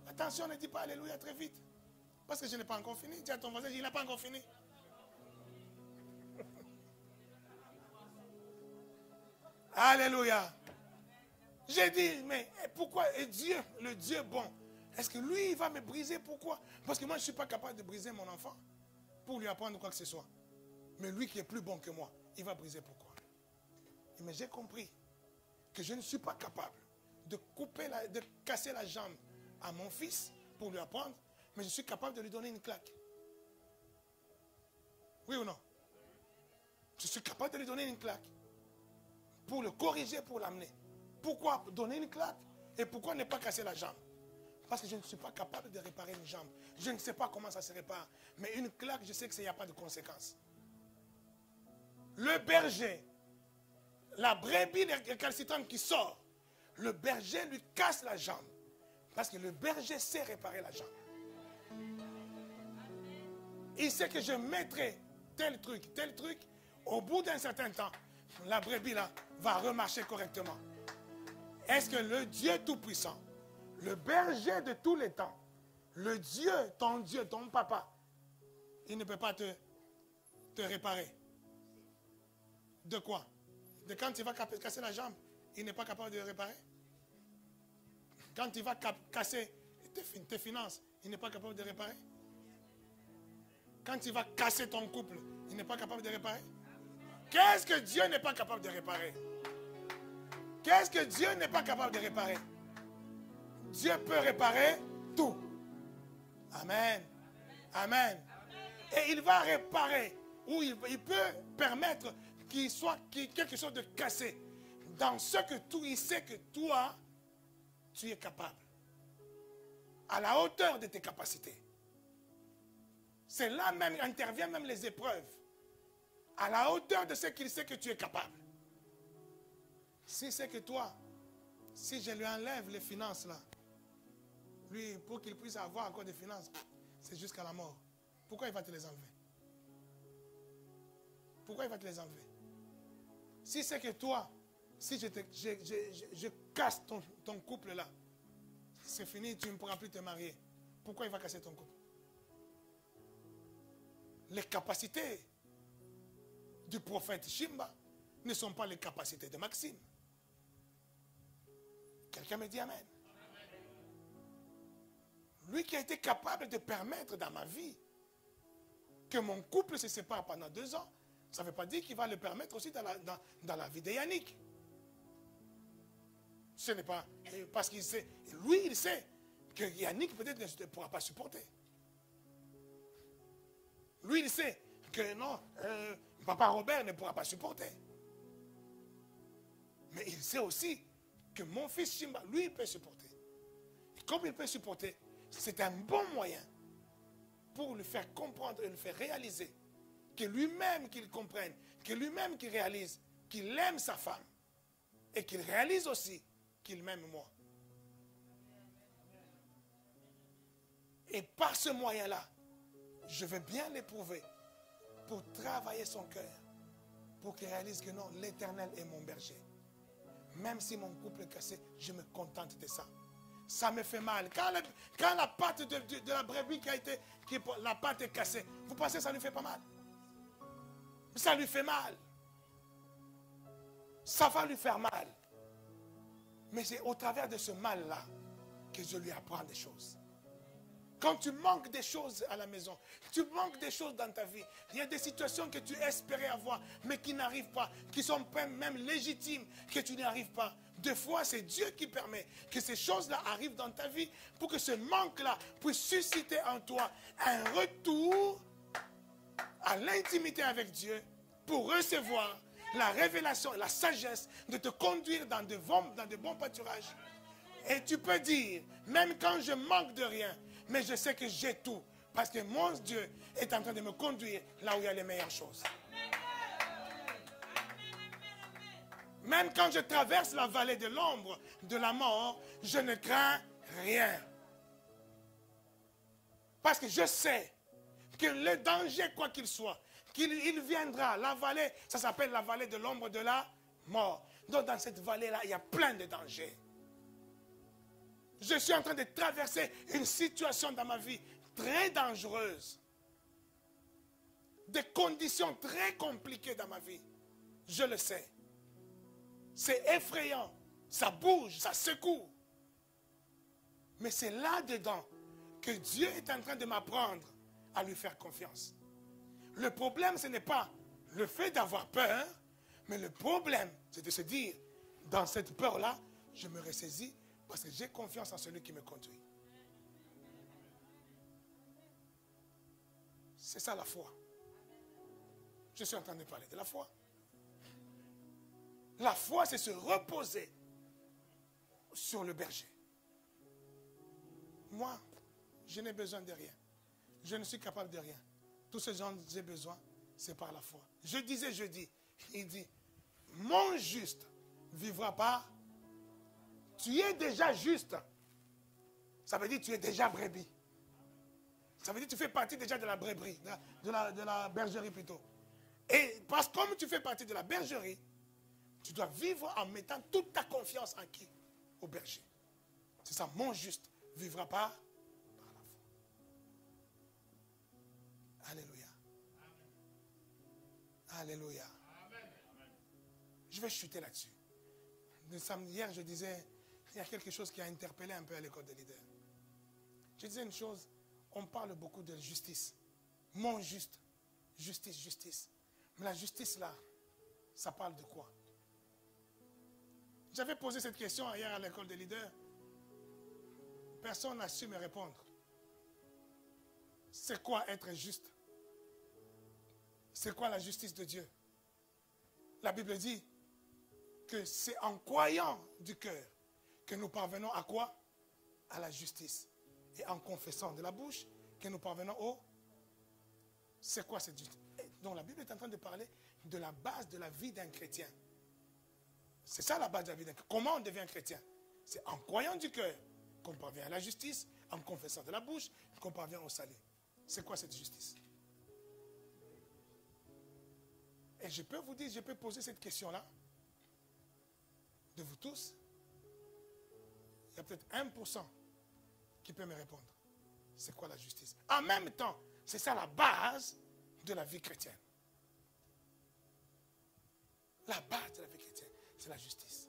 S1: Attention, ne dis pas alléluia très vite. Parce que je n'ai pas encore fini. Dis à ton voisin, il n'a pas encore fini. Alléluia. J'ai dit, mais pourquoi Dieu, le Dieu bon, est-ce que lui, il va me briser? Pourquoi? Parce que moi, je ne suis pas capable de briser mon enfant pour lui apprendre quoi que ce soit. Mais lui qui est plus bon que moi, il va briser pourquoi? Mais j'ai compris que je ne suis pas capable de casser la jambe à mon fils pour lui apprendre, mais je suis capable de lui donner une claque. Oui ou non? Je suis capable de lui donner une claque pour le corriger, pour l'amener. Pourquoi donner une claque et pourquoi ne pas casser la jambe? Parce que je ne suis pas capable de réparer une jambe. Je ne sais pas comment ça se répare. Mais une claque, je sais qu'il n'y a pas de conséquences. Le berger, la brebis récalcitrante qui sort, le berger lui casse la jambe. Parce que le berger sait réparer la jambe. Il sait que je mettrai tel truc. Au bout d'un certain temps, la brebis là va remarcher correctement. Est-ce que le Dieu Tout-Puissant, le berger de tous les temps, le Dieu, ton papa, il ne peut pas te réparer? De quoi? De quand il va casser la jambe, il n'est pas capable de réparer? Quand il va casser tes finances, il n'est pas capable de réparer? Quand il va casser ton couple, il n'est pas capable de réparer? Qu'est-ce que Dieu n'est pas capable de réparer? Qu'est-ce que Dieu n'est pas capable de réparer? Dieu peut réparer tout. Amen. Amen. Et il va réparer, ou il peut permettre qu'il soit quelque chose de cassé. Dans ce que tout, il sait que toi, tu es capable. À la hauteur de tes capacités. C'est là même, interviennent même les épreuves. À la hauteur de ce qu'il sait que tu es capable. Si c'est que toi, si je lui enlève les finances là, lui, pour qu'il puisse avoir encore des finances, c'est jusqu'à la mort. Pourquoi il va te les enlever? Pourquoi il va te les enlever? Si c'est que toi, si je casse ton couple là, c'est fini, tu ne pourras plus te marier. Pourquoi il va casser ton couple? Les capacités du prophète Shimba ne sont pas les capacités de Maxime. Quelqu'un me dit Amen. Lui qui a été capable de permettre dans ma vie que mon couple se sépare pendant 2 ans, ça ne veut pas dire qu'il va le permettre aussi dans la vie de Yannick. Ce n'est pas parce qu'il sait, lui il sait que Yannick peut-être ne pourra pas supporter. Lui il sait que non, papa Robert ne pourra pas supporter. Mais il sait aussi que mon fils Shimba, lui il peut supporter. Et comme il peut supporter, c'est un bon moyen pour lui faire comprendre et lui faire réaliser que lui-même qu'il comprenne, que lui-même qu'il réalise qu'il aime sa femme et qu'il réalise aussi qu'il m'aime moi. Et par ce moyen-là, je veux bien l'éprouver pour travailler son cœur, pour qu'il réalise que non, l'Éternel est mon berger. Même si mon couple est cassé, je me contente de ça. Ça me fait mal. Quand la patte de la brebis la patte est cassée, vous pensez que ça ne lui fait pas mal? Ça lui fait mal. Ça va lui faire mal. Mais c'est au travers de ce mal-là que je lui apprends des choses. Quand tu manques des choses à la maison, tu manques des choses dans ta vie, il y a des situations que tu espérais avoir, mais qui n'arrivent pas, qui sont même légitimes, que tu n'y arrives pas. Des fois, c'est Dieu qui permet que ces choses-là arrivent dans ta vie pour que ce manque-là puisse susciter en toi un retour à l'intimité avec Dieu pour recevoir la révélation et la sagesse de te conduire dans de bons pâturages. Et tu peux dire, même quand je manque de rien, mais je sais que j'ai tout. Parce que mon Dieu est en train de me conduire là où il y a les meilleures choses. Même quand je traverse la vallée de l'ombre de la mort, je ne crains rien. Parce que je sais que le danger, quoi qu'il soit, qu'il viendra. La vallée, ça s'appelle la vallée de l'ombre de la mort. Donc dans cette vallée-là, il y a plein de dangers. Je suis en train de traverser une situation dans ma vie très dangereuse. Des conditions très compliquées dans ma vie. Je le sais. C'est effrayant. Ça bouge, ça secoue. Mais c'est là-dedans que Dieu est en train de m'apprendre à lui faire confiance. Le problème, ce n'est pas le fait d'avoir peur, mais le problème, c'est de se dire, dans cette peur-là, je me ressaisis parce que j'ai confiance en celui qui me conduit. C'est ça la foi. Je suis en train de parler de la foi. La foi, c'est se reposer sur le berger. Moi, je n'ai besoin de rien. Je ne suis capable de rien. Tout ce dont j'ai besoin, c'est par la foi. Je disais jeudi, il dit, mon juste vivra par. Tu es déjà juste. Ça veut dire que tu es déjà brebis. Ça veut dire que tu fais partie déjà de la brebis, de la bergerie plutôt. Et parce que comme tu fais partie de la bergerie, tu dois vivre en mettant toute ta confiance en qui? Au berger. C'est ça, mon juste vivra par la foi. Alléluia. Alléluia. Je vais chuter là-dessus. Hier, je disais, il y a quelque chose qui a interpellé un peu à l'école des leaders. Je disais une chose, on parle beaucoup de justice. Mon juste, justice, justice. Mais la justice là, ça parle de quoi? J'avais posé cette question hier à l'école des leaders. Personne n'a su me répondre. C'est quoi être juste? C'est quoi la justice de Dieu? La Bible dit que c'est en croyant du cœur que nous parvenons à quoi? À la justice. Et en confessant de la bouche que nous parvenons au... C'est quoi cette justice? Donc la Bible est en train de parler de la base de la vie d'un chrétien. C'est ça la base de la vie d'un chrétien. Comment on devient chrétien? C'est en croyant du cœur qu'on parvient à la justice, en confessant de la bouche qu'on parvient au salut. C'est quoi cette justice? Et je peux vous dire, je peux poser cette question-là de vous tous. Il y a peut-être 1% Qui peut me répondre? C'est quoi la justice? En même temps, c'est ça la base de la vie chrétienne. La base de la vie chrétienne, c'est la justice.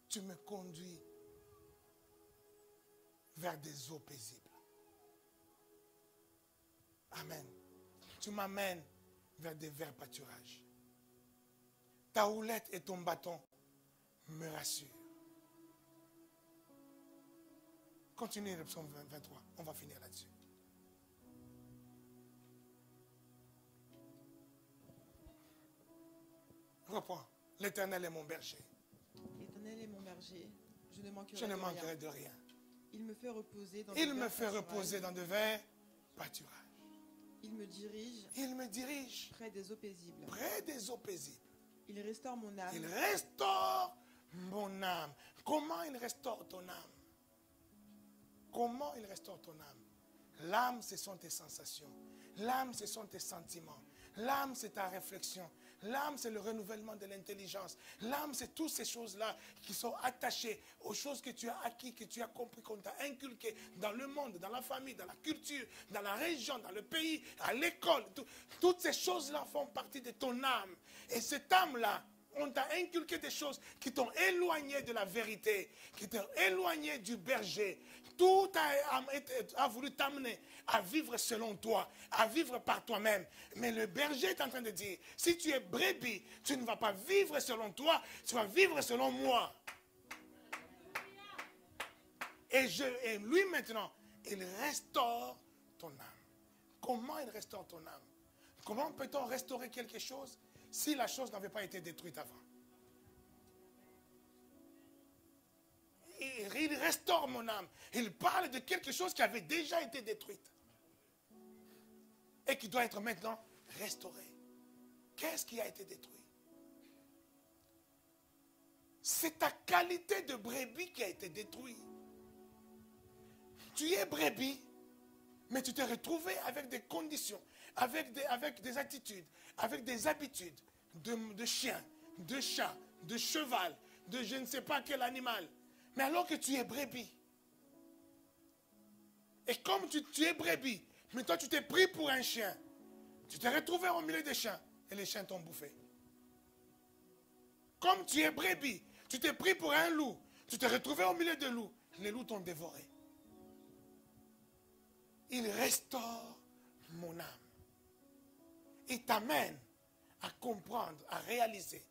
S1: Tu me conduis vers des eaux paisibles. Amen. Tu m'amènes vers des verts pâturages. Ta houlette et ton bâton me rassurent. Continuez le psaume 23. On va finir là-dessus. Reprends. L'Éternel est mon berger.
S2: L'Éternel est mon berger. Je ne manquerai,
S1: Je ne manquerai de rien.
S2: Il me fait reposer dans
S1: Il me fait reposer dans de verts pâturages.
S2: Il me dirige.
S1: Il me dirige
S2: près des eaux paisibles.
S1: Près des eaux paisibles.
S2: Il restaure mon âme.
S1: Il restaure mon âme. Comment il restaure ton âme? Comment il restaure ton âme? L'âme, ce sont tes sensations. L'âme, ce sont tes sentiments. L'âme, c'est ta réflexion. L'âme, c'est le renouvellement de l'intelligence. L'âme, c'est toutes ces choses-là qui sont attachées aux choses que tu as acquis, que tu as compris, qu'on t'a inculqué dans le monde, dans la famille, dans la culture, dans la région, dans le pays, à l'école. Toutes ces choses-là font partie de ton âme. Et cette âme-là, on t'a inculqué des choses qui t'ont éloigné de la vérité, qui t'ont éloigné du berger. Tout a voulu t'amener à vivre selon toi, à vivre par toi-même. Mais le berger est en train de dire, si tu es brebis, tu ne vas pas vivre selon toi, tu vas vivre selon moi. Et lui maintenant, il restaure ton âme. Comment il restaure ton âme? Comment peut-on restaurer quelque chose si la chose n'avait pas été détruite avant? Il restaure mon âme. Il parle de quelque chose qui avait déjà été détruite et qui doit être maintenant restaurée. Qu'est-ce qui a été détruit? C'est ta qualité de brebis qui a été détruite. Tu es brebis, mais tu t'es retrouvé avec des conditions, avec des attitudes, avec des habitudes de chien, de chat, de cheval, de je ne sais pas quel animal. Mais alors que tu es brebis, et comme tu es brebis, mais toi tu t'es pris pour un chien, tu t'es retrouvé au milieu des chiens, et les chiens t'ont bouffé. Comme tu es brebis, tu t'es pris pour un loup, tu t'es retrouvé au milieu des loups, les loups t'ont dévoré. Il restaure mon âme. Il t'amène à comprendre, à réaliser.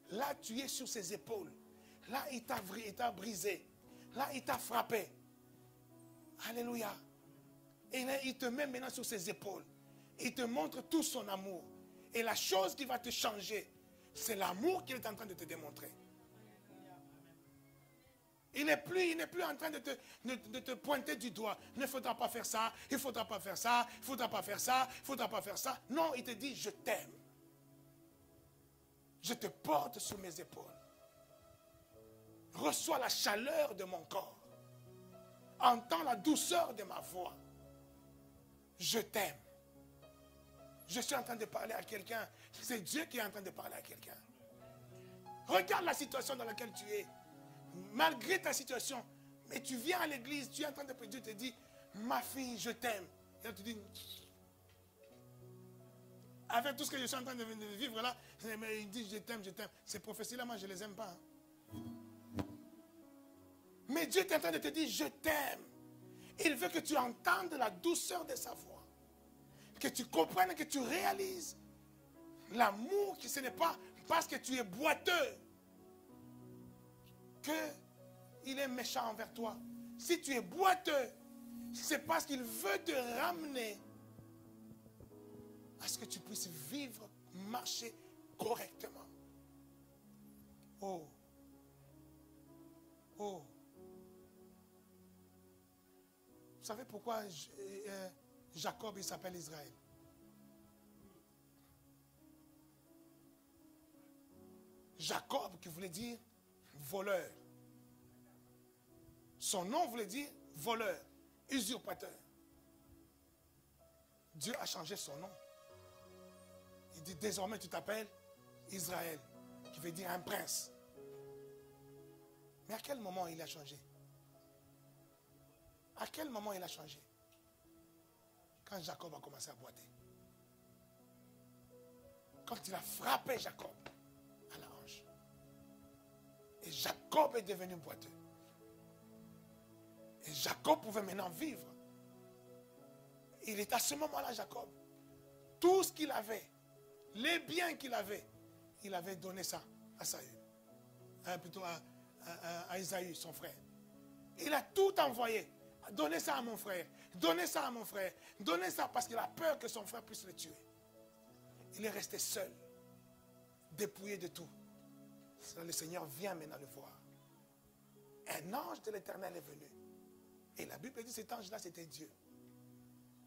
S1: Là, tu es sur ses épaules. Là, il t'a brisé. Là, il t'a frappé. Alléluia. Et là, il te met maintenant sur ses épaules. Il te montre tout son amour. Et la chose qui va te changer, c'est l'amour qu'il est en train de te démontrer. Il n'est plus en train de te pointer du doigt. Il ne faudra pas faire ça, il ne faudra pas faire ça, il ne faudra pas faire ça, il ne faudra pas faire ça. Non, il te dit, je t'aime. Je te porte sur mes épaules. Reçois la chaleur de mon corps. Entends la douceur de ma voix. Je t'aime. Je suis en train de parler à quelqu'un. C'est Dieu qui est en train de parler à quelqu'un. Regarde la situation dans laquelle tu es. Malgré ta situation, mais tu viens à l'église, tu es en train de prier, Dieu te dit, ma fille, je t'aime. Et là, tu dis, avec tout ce que je suis en train de vivre là, il dit, je t'aime, je t'aime. Ces prophéties-là, moi, je ne les aime pas. Hein. Mais Dieu est en train de te dire, je t'aime. Il veut que tu entendes la douceur de sa voix. Que tu comprennes, que tu réalises l'amour, que ce n'est pas parce que tu es boiteux qu'il est méchant envers toi. Si tu es boiteux, c'est parce qu'il veut te ramener à ce que tu puisses vivre, marcher correctement. Oh. Oh. Vous savez pourquoi Jacob, il s'appelle Israël? Jacob, qui voulait dire voleur. Son nom voulait dire voleur, usurpateur. Dieu a changé son nom. Il dit désormais tu t'appelles Israël, qui veut dire un prince. Mais à quel moment il a changé? À quel moment il a changé? Quand Jacob a commencé à boiter. Quand il a frappé Jacob à la hanche. Et Jacob est devenu boiteux. Et Jacob pouvait maintenant vivre. Il est à ce moment-là, Jacob. Tout ce qu'il avait, les biens qu'il avait, il avait donné ça à Saül. Plutôt à Isaïe, son frère. Il a tout envoyé. Donnez ça à mon frère. Donnez ça à mon frère. Donnez ça parce qu'il a peur que son frère puisse le tuer. Il est resté seul, dépouillé de tout. Le Seigneur vient maintenant le voir. Un ange de l'Éternel est venu. Et la Bible dit que cet ange-là, c'était Dieu.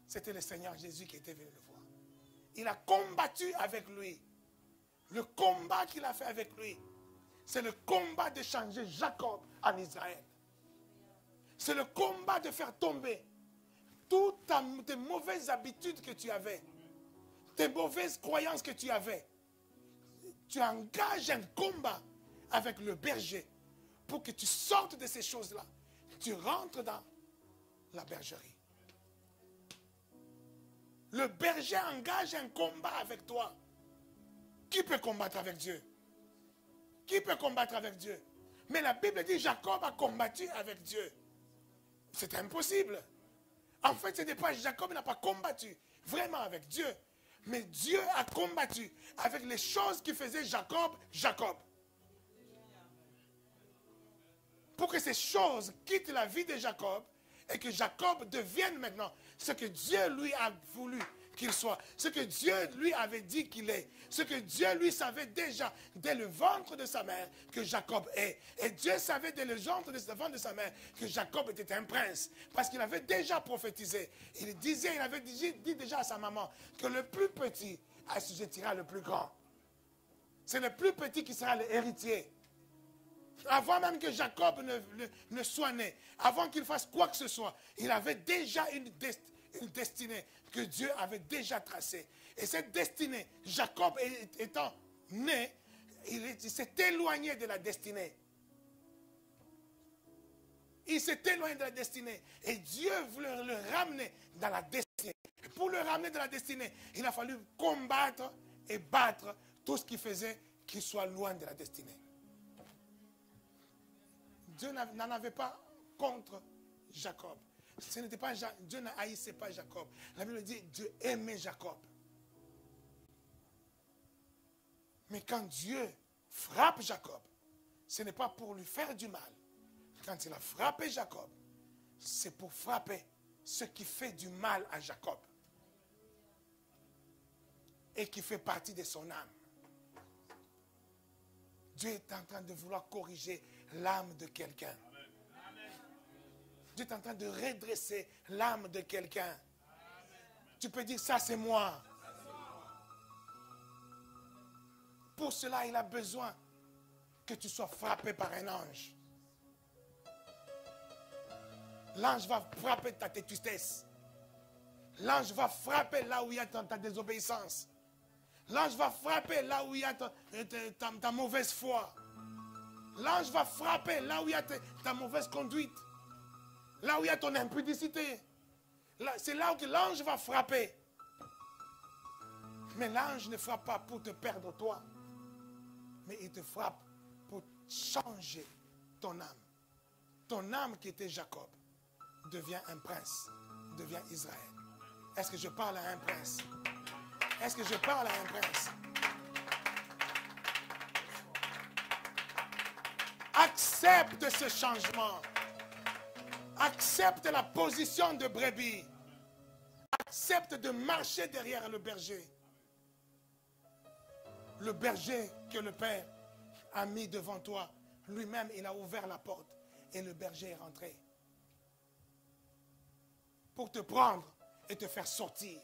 S1: C'était le Seigneur Jésus qui était venu le voir. Il a combattu avec lui. Le combat qu'il a fait avec lui, c'est le combat de changer Jacob en Israël. C'est le combat de faire tomber toutes tes mauvaises habitudes que tu avais, tes mauvaises croyances que tu avais. Tu engages un combat avec le berger pour que tu sortes de ces choses-là. Tu rentres dans la bergerie. Le berger engage un combat avec toi. Qui peut combattre avec Dieu? Qui peut combattre avec Dieu? Mais la Bible dit Jacob a combattu avec Dieu. C'est impossible. En fait, ce n'est pas Jacob n'a pas combattu vraiment avec Dieu. Mais Dieu a combattu avec les choses qui faisaient Jacob, Jacob. Pour que ces choses quittent la vie de Jacob et que Jacob devienne maintenant ce que Dieu lui a voulu qu'il soit, ce que Dieu lui avait dit qu'il est, ce que Dieu lui savait déjà dès le ventre de sa mère que Jacob est. Et Dieu savait dès le ventre de sa mère que Jacob était un prince, parce qu'il avait déjà prophétisé. Il avait dit déjà à sa maman que le plus petit assujettira le plus grand. C'est le plus petit qui sera l'héritier. Avant même que Jacob ne soit né, avant qu'il fasse quoi que ce soit, il avait déjà une destinée que Dieu avait déjà tracée. Et cette destinée, Jacob étant né, il s'est éloigné de la destinée. Il s'est éloigné de la destinée. Et Dieu voulait le ramener dans la destinée. Et pour le ramener dans la destinée, il a fallu combattre et battre tout ce qui faisait qu'il soit loin de la destinée. Dieu n'en avait pas contre Jacob. Ce n'était pas Dieu n'haïssait pas Jacob. La Bible dit Dieu aimait Jacob. Mais quand Dieu frappe Jacob, ce n'est pas pour lui faire du mal. Quand il a frappé Jacob, c'est pour frapper ce qui fait du mal à Jacob et qui fait partie de son âme. Dieu est en train de vouloir corriger l'âme de quelqu'un. Dieu est en train de redresser l'âme de quelqu'un. Tu peux dire, ça c'est moi. Pour cela, il a besoin que tu sois frappé par un ange. L'ange va frapper ta tétustesse. L'ange va frapper là où il y a ta désobéissance. L'ange va frapper là où il y a ta mauvaise foi. L'ange va frapper là où il y a ta mauvaise conduite. Là où il y a ton impudicité. C'est là où l'ange va frapper. Mais l'ange ne frappe pas pour te perdre toi. Mais il te frappe pour changer ton âme. Ton âme qui était Jacob devient un prince, devient Israël. Est-ce que je parle à un prince? Est-ce que je parle à un prince? Accepte ce changement. Accepte la position de brebis. Accepte de marcher derrière le berger. Le berger que le Père a mis devant toi, lui-même, il a ouvert la porte et le berger est rentré pour te prendre et te faire sortir.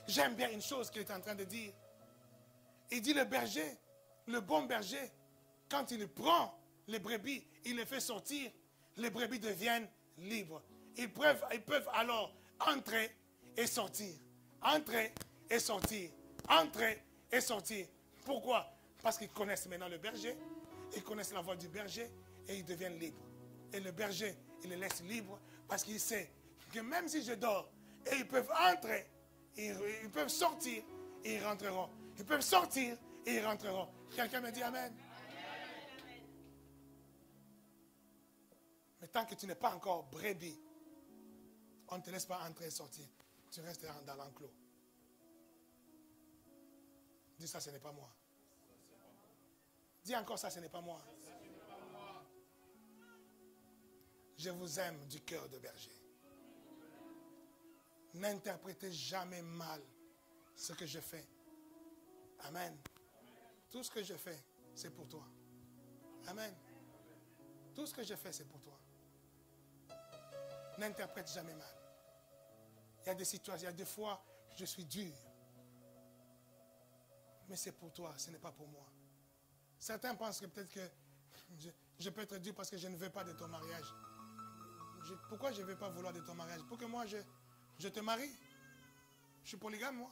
S1: J'aime bien une chose qu'il est en train de dire. Il dit le berger, le bon berger, quand il prend les brebis, il les fait sortir, les brebis deviennent libres. Ils peuvent alors entrer et sortir. Entrer et sortir. Entrer et sortir. Pourquoi? Parce qu'ils connaissent maintenant le berger, ils connaissent la voix du berger, et ils deviennent libres. Et le berger, il les laisse libres parce qu'il sait que même si je dors, et ils peuvent entrer, ils peuvent sortir et ils rentreront. Ils peuvent sortir et ils rentreront. Quelqu'un me dit Amen. Mais tant que tu n'es pas encore brebis, on ne te laisse pas entrer et sortir. Tu restes dans l'enclos. Dis ça, ce n'est pas moi. Dis encore ça, ce n'est pas moi. Je vous aime du cœur de berger. N'interprétez jamais mal ce que je fais. Amen. Tout ce que je fais, c'est pour toi. Amen. Tout ce que je fais, c'est pour toi. N'interprète jamais mal. Il y a des situations, il y a des fois, je suis dur. Mais c'est pour toi, ce n'est pas pour moi. Certains pensent que peut-être que je peux être dur parce que je ne veux pas de ton mariage. Pourquoi je ne vais pas vouloir de ton mariage? Pour que moi, je te marie. Je suis polygame, moi.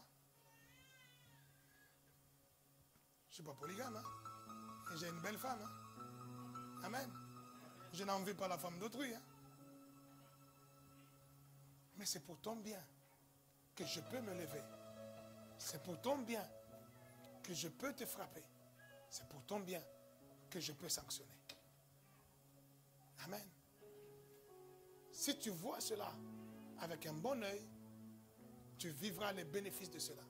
S1: Je ne suis pas polygame. Hein? Et j'ai une belle femme. Hein? Amen. Je n'envie pas la femme d'autrui. Hein? Mais c'est pour ton bien que je peux me lever. C'est pour ton bien que je peux te frapper. C'est pour ton bien que je peux sanctionner. Amen. Si tu vois cela avec un bon œil, tu vivras les bénéfices de cela.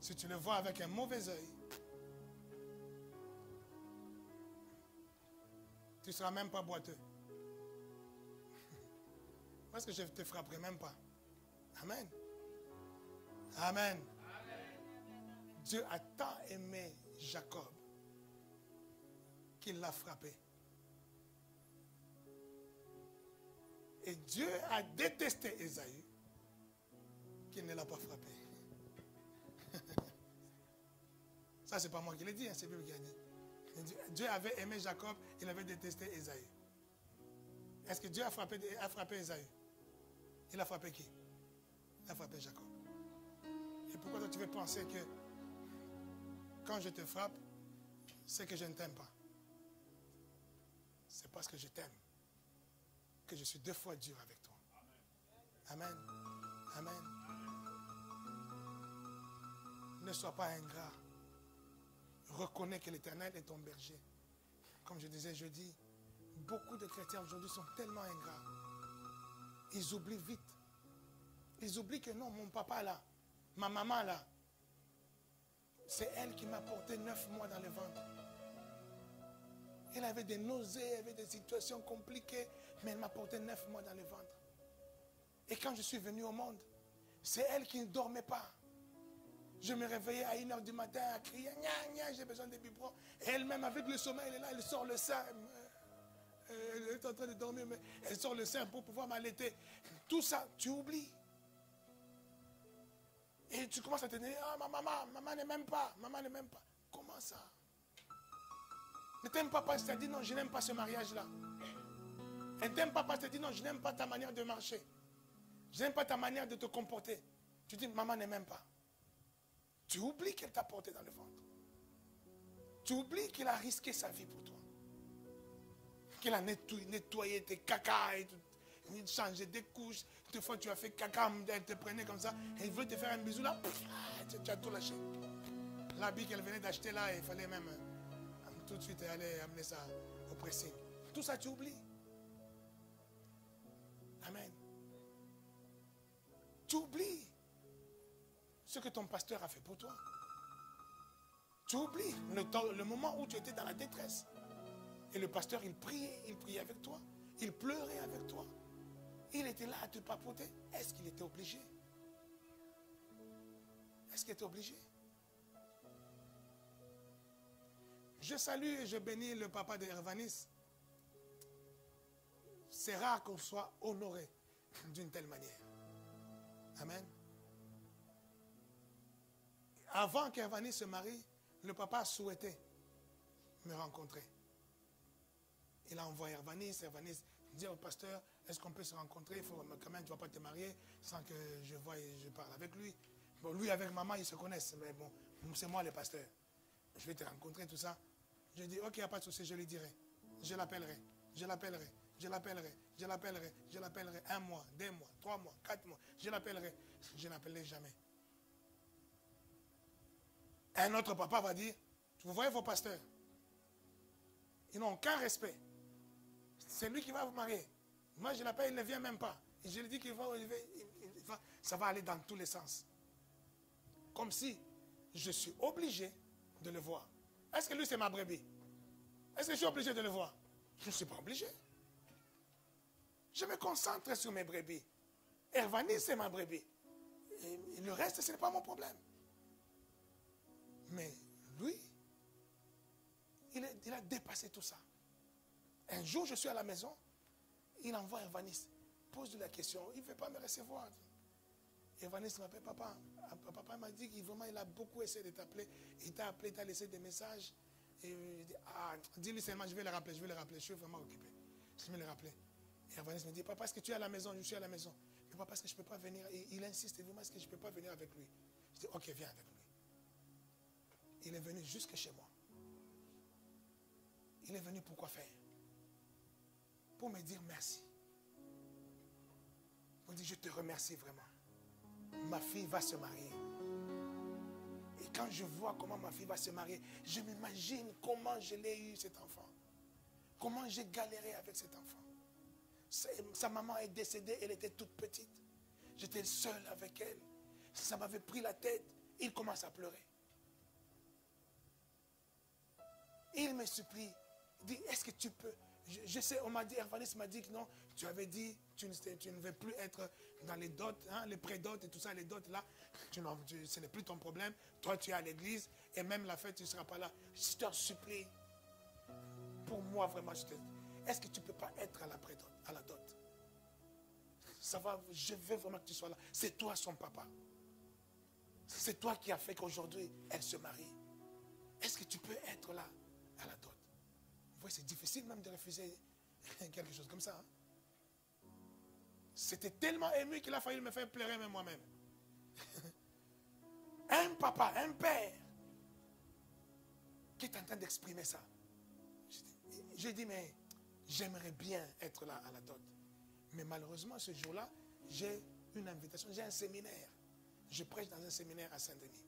S1: Si tu le vois avec un mauvais œil, tu ne seras même pas boiteux. Parce que je ne te frapperai même pas. Amen. Amen. Dieu a tant aimé Jacob qu'il l'a frappé. Et Dieu a détesté Ésaü qu'il ne l'a pas frappé. Ça, c'est pas moi qui l'ai dit, hein, c'est Bible qui a dit. Dieu avait aimé Jacob, il avait détesté Ésaü. Est-ce que Dieu a frappé Ésaü? Il a frappé qui? Il a frappé Jacob. Et pourquoi toi tu veux penser que quand je te frappe, c'est que je ne t'aime pas? C'est parce que je t'aime que je suis 2 fois dur avec toi. Amen. Amen. Ne sois pas ingrat. Reconnais que l'Éternel est ton berger. Comme je disais jeudi, beaucoup de chrétiens aujourd'hui sont tellement ingrats. Ils oublient vite. Ils oublient que non, mon papa là, ma maman là, c'est elle qui m'a porté 9 mois dans le ventre. Elle avait des nausées, elle avait des situations compliquées, mais elle m'a porté 9 mois dans le ventre. Et quand je suis venu au monde, c'est elle qui ne dormait pas. Je me réveillais à 1h du matin à crier, gna, gna, j'ai besoin de biberons. Et elle-même, avec le sommeil, elle est là, elle sort le sein. Elle est en train de dormir, mais elle sort le sein pour pouvoir m'allaiter. Tout ça, tu oublies. Et tu commences à te dire, ah, maman ne m'aime pas, maman ne m'aime pas. Comment ça? Ne t'aime pas parce que tu as dit, non, je n'aime pas ce mariage-là. Elle ne t'aime pas parce que tu as dit, non, je n'aime pas ta manière de marcher. Je n'aime pas ta manière de te comporter. Tu dis, maman ne m'aime pas. Tu oublies qu'elle t'a porté dans le ventre. Tu oublies qu'il a risqué sa vie pour toi. Qu'il a nettoyé tes caca et changé des couches. Des fois, tu as fait caca, elle te prenait comme ça. Et il veut te faire un bisou là. Tu as tout lâché. L'habit qu'elle venait d'acheter là, il fallait même tout de suite aller amener ça au pressing. Tout ça, tu oublies. Amen. Tu oublies ce que ton pasteur a fait pour toi. Tu oublies le moment où tu étais dans la détresse. Et le pasteur, il priait avec toi. Il pleurait avec toi. Il était là à te papoter. Est-ce qu'il était obligé? Est-ce qu'il était obligé? Je salue et je bénis le papa de Hervanis. C'est rare qu'on soit honoré d'une telle manière. Amen. Avant qu'Hervanis se marie, le papa souhaitait me rencontrer. Il a envoyé Hervanis dit au pasteur, est-ce qu'on peut se rencontrer? Il faut quand même, tu ne vas pas te marier sans que je voie et je parle avec lui. Bon, lui avec maman, ils se connaissent, mais bon, c'est moi le pasteur. Je vais te rencontrer, tout ça. Je dis, ok, il n'y a pas de souci, je lui dirai. je l'appellerai, je l'appellerai, je l'appellerai, je l'appellerai, je l'appellerai. 1 mois, 2 mois, 3 mois, 4 mois, je l'appellerai. Je n'appellerai jamais. Un autre papa va dire, vous voyez vos pasteurs, ils n'ont aucun respect. C'est lui qui va vous marier. Moi, je l'appelle, il ne vient même pas. Et je lui dis qu'il va, ça va aller dans tous les sens. Comme si je suis obligé de le voir. Est-ce que lui, c'est ma brebis? Est-ce que je suis obligé de le voir? Je ne suis pas obligé. Je me concentre sur mes brebis. Hervanis, c'est ma brebis. Et le reste, ce n'est pas mon problème. Mais lui, il a dépassé tout ça. Un jour, je suis à la maison, il envoie Hervanis, pose-lui la question, il ne veut pas me recevoir. Hervanis m'appelle, papa m'a dit qu'il il a beaucoup essayé de t'appeler, il t'a appelé, il t'a laissé des messages. Et il dit, dis-lui seulement, je vais le rappeler, je suis vraiment occupé. Je vais le rappeler. Et Hervanis me dit, papa, est-ce que tu es à la maison? Je suis à la maison. Mais papa, est-ce que je ne peux pas venir? Il insiste, vraiment, est-ce que je ne peux pas venir avec lui? Je dis, ok, viens avec lui. Il est venu jusque chez moi. Il est venu pour quoi faire? Pour me dire merci. On dit, je te remercie vraiment. Ma fille va se marier. Et quand je vois comment ma fille va se marier, je m'imagine comment je l'ai eu cet enfant. Comment j'ai galéré avec cet enfant. Sa maman est décédée, elle était toute petite. J'étais seul avec elle. Ça m'avait pris la tête. Il commence à pleurer. Il me supplie. Il dit, est-ce que tu peux... Je sais, on m'a dit, Hervanis m'a dit que non, tu avais dit, tu ne veux plus être dans les dots, hein, les pré-dots et tout ça, les dots là, ce n'est plus ton problème. Toi, tu es à l'église et même la fête, tu ne seras pas là. Je te supplie, pour moi vraiment, est-ce que tu ne peux pas être à la dot? Ça va, je veux vraiment que tu sois là. C'est toi son papa. C'est toi qui as fait qu'aujourd'hui, elle se marie. Est-ce que tu peux être là à la dot? Vous voyez, c'est difficile même de refuser quelque chose comme ça. Hein? C'était tellement ému qu'il a failli me faire pleurer même moi-même. Un papa, un père, qui est en train d'exprimer ça. J'ai dit, mais j'aimerais bien être là à la dot. Mais malheureusement, ce jour-là, j'ai une invitation, j'ai un séminaire. Je prêche dans un séminaire à Saint-Denis.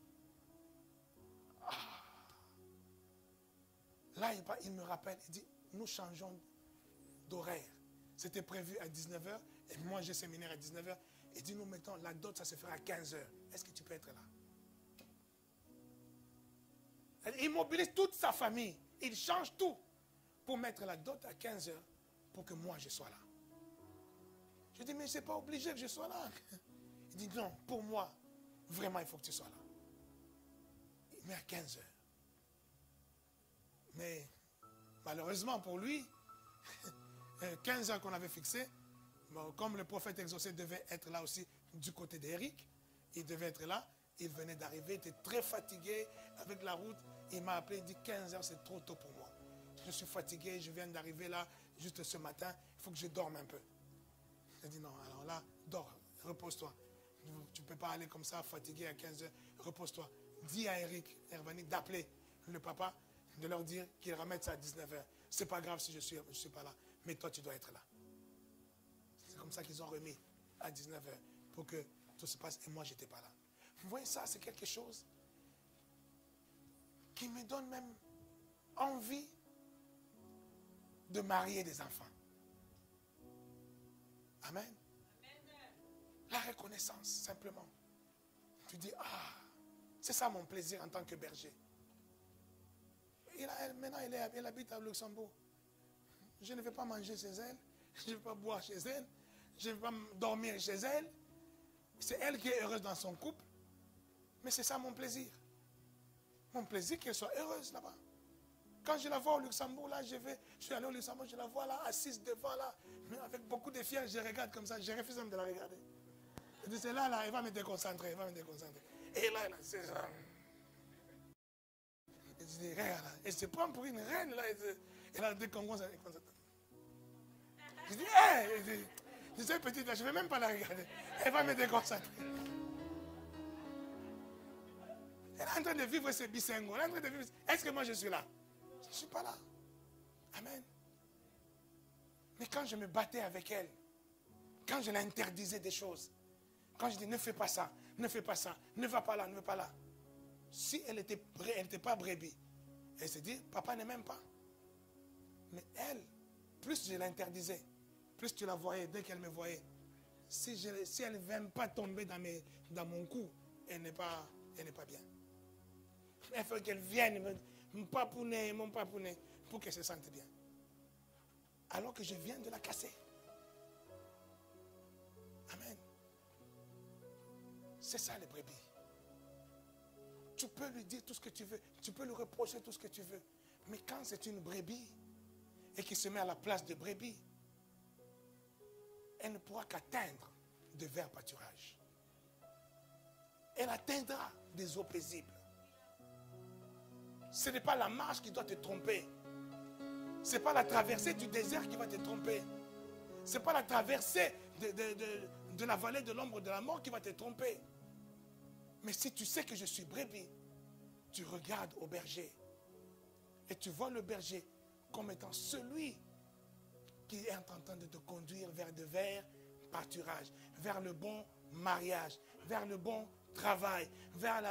S1: Là, il me rappelle, il dit, nous changeons d'horaire. C'était prévu à 19h, et moi j'ai séminaire à 19h. Il dit, nous mettons la dot, ça se fera à 15h. Est-ce que tu peux être là? Il mobilise toute sa famille. Il change tout pour mettre la dot à 15h pour que moi je sois là. Je dis, mais c'est pas obligé que je sois là. Il dit, non, pour moi, vraiment, il faut que tu sois là. Il met à 15h. Mais malheureusement pour lui, 15 heures qu'on avait fixé, bon, comme le prophète exaucé devait être là aussi du côté d'Éric, il devait être là, il venait d'arriver, il était très fatigué avec la route, il m'a appelé, il dit 15 heures c'est trop tôt pour moi. Je suis fatigué, je viens d'arriver là, juste ce matin, il faut que je dorme un peu. J'ai dit non, alors là, dors, repose-toi. Tu ne peux pas aller comme ça, fatigué à 15 heures, repose-toi. Dis à Eric Hervanis d'appeler le papa, de leur dire qu'ils remettent ça à 19h. Ce n'est pas grave si je ne suis pas là, mais toi tu dois être là. C'est comme ça qu'ils ont remis à 19h pour que tout se passe et moi je n'étais pas là. Vous voyez ça, c'est quelque chose qui me donne même envie de marier des enfants. Amen. La reconnaissance, simplement. Tu dis, c'est ça mon plaisir en tant que berger. Maintenant, elle habite à Luxembourg. Je ne vais pas manger chez elle. Je ne vais pas boire chez elle. Je ne vais pas dormir chez elle. C'est elle qui est heureuse dans son couple. Mais c'est ça mon plaisir. Mon plaisir qu'elle soit heureuse là-bas. Quand je la vois au Luxembourg, là, je suis allé au Luxembourg, je la vois là, assise devant là, mais avec beaucoup de fiel, je regarde comme ça, je refuse même de la regarder. Je dis, c'est là, elle va me déconcentrer, Et là, c'est ça. Je dis, regarde là, elle se prend pour une reine là, elle a des congos. Je dis, hé, je suis petite là, je ne vais même pas la regarder. Elle va me déconcentrer. Elle est en train de vivre ses bisengo. Est-ce que moi je suis là? Je ne suis pas là. Amen. Mais quand je me battais avec elle, quand je l'interdisais des choses, quand je dis ne fais pas ça, ne fais pas ça, ne va pas là, ne va pas là. Si elle n'était pas brebis, elle se dit, papa ne m'aime pas. Mais elle, plus je l'interdisais, plus tu la voyais dès qu'elle me voyait. Si elle ne vient pas tomber dans mon cou, elle n'est pas bien. Il faut qu'elle vienne, mon papounet, pour qu'elle se sente bien. Alors que je viens de la casser. Amen. C'est ça les brebis. Tu peux lui dire tout ce que tu veux, tu peux lui reprocher tout ce que tu veux. Mais quand c'est une brebis et qui se met à la place de brebis, elle ne pourra qu'atteindre de verts pâturages. Elle atteindra des eaux paisibles. Ce n'est pas la marche qui doit te tromper. Ce n'est pas la traversée du désert qui va te tromper. Ce n'est pas la traversée de la vallée de l'ombre de la mort qui va te tromper. Mais si tu sais que je suis brebis, tu regardes au berger. Et tu vois le berger comme étant celui qui est en train de te conduire vers de verts pâturages, vers le bon mariage, vers le bon travail, vers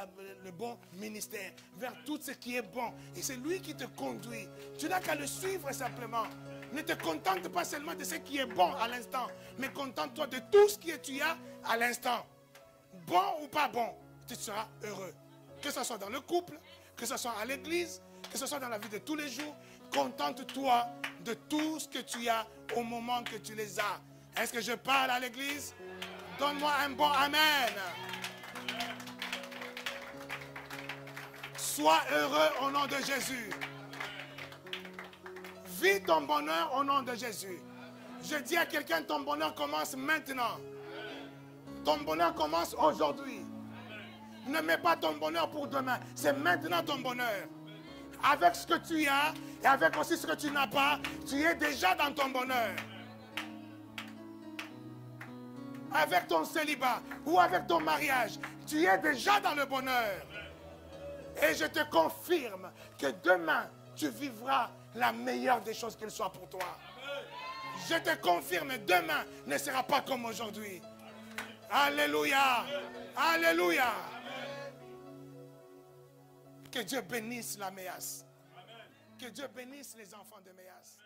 S1: le bon ministère, vers tout ce qui est bon. Et c'est lui qui te conduit. Tu n'as qu'à le suivre simplement. Ne te contente pas seulement de ce qui est bon à l'instant, mais contente-toi de tout ce que tu as à l'instant. Bon ou pas bon, tu seras heureux. Que ce soit dans le couple, que ce soit à l'église, que ce soit dans la vie de tous les jours, contente-toi de tout ce que tu as au moment que tu les as. Est-ce que je parle à l'église? Donne-moi un bon amen. Sois heureux au nom de Jésus. Vis ton bonheur au nom de Jésus. Je dis à quelqu'un, ton bonheur commence maintenant. Ton bonheur commence aujourd'hui. Ne mets pas ton bonheur pour demain. C'est maintenant ton bonheur. Avec ce que tu as et avec aussi ce que tu n'as pas, tu es déjà dans ton bonheur. Avec ton célibat ou avec ton mariage, tu es déjà dans le bonheur. Et je te confirme que demain, tu vivras la meilleure des choses qu'il soit pour toi. Je te confirme, demain ne sera pas comme aujourd'hui. Alléluia. Alléluia. Que Dieu bénisse la Méas. Que Dieu bénisse les enfants de Méas.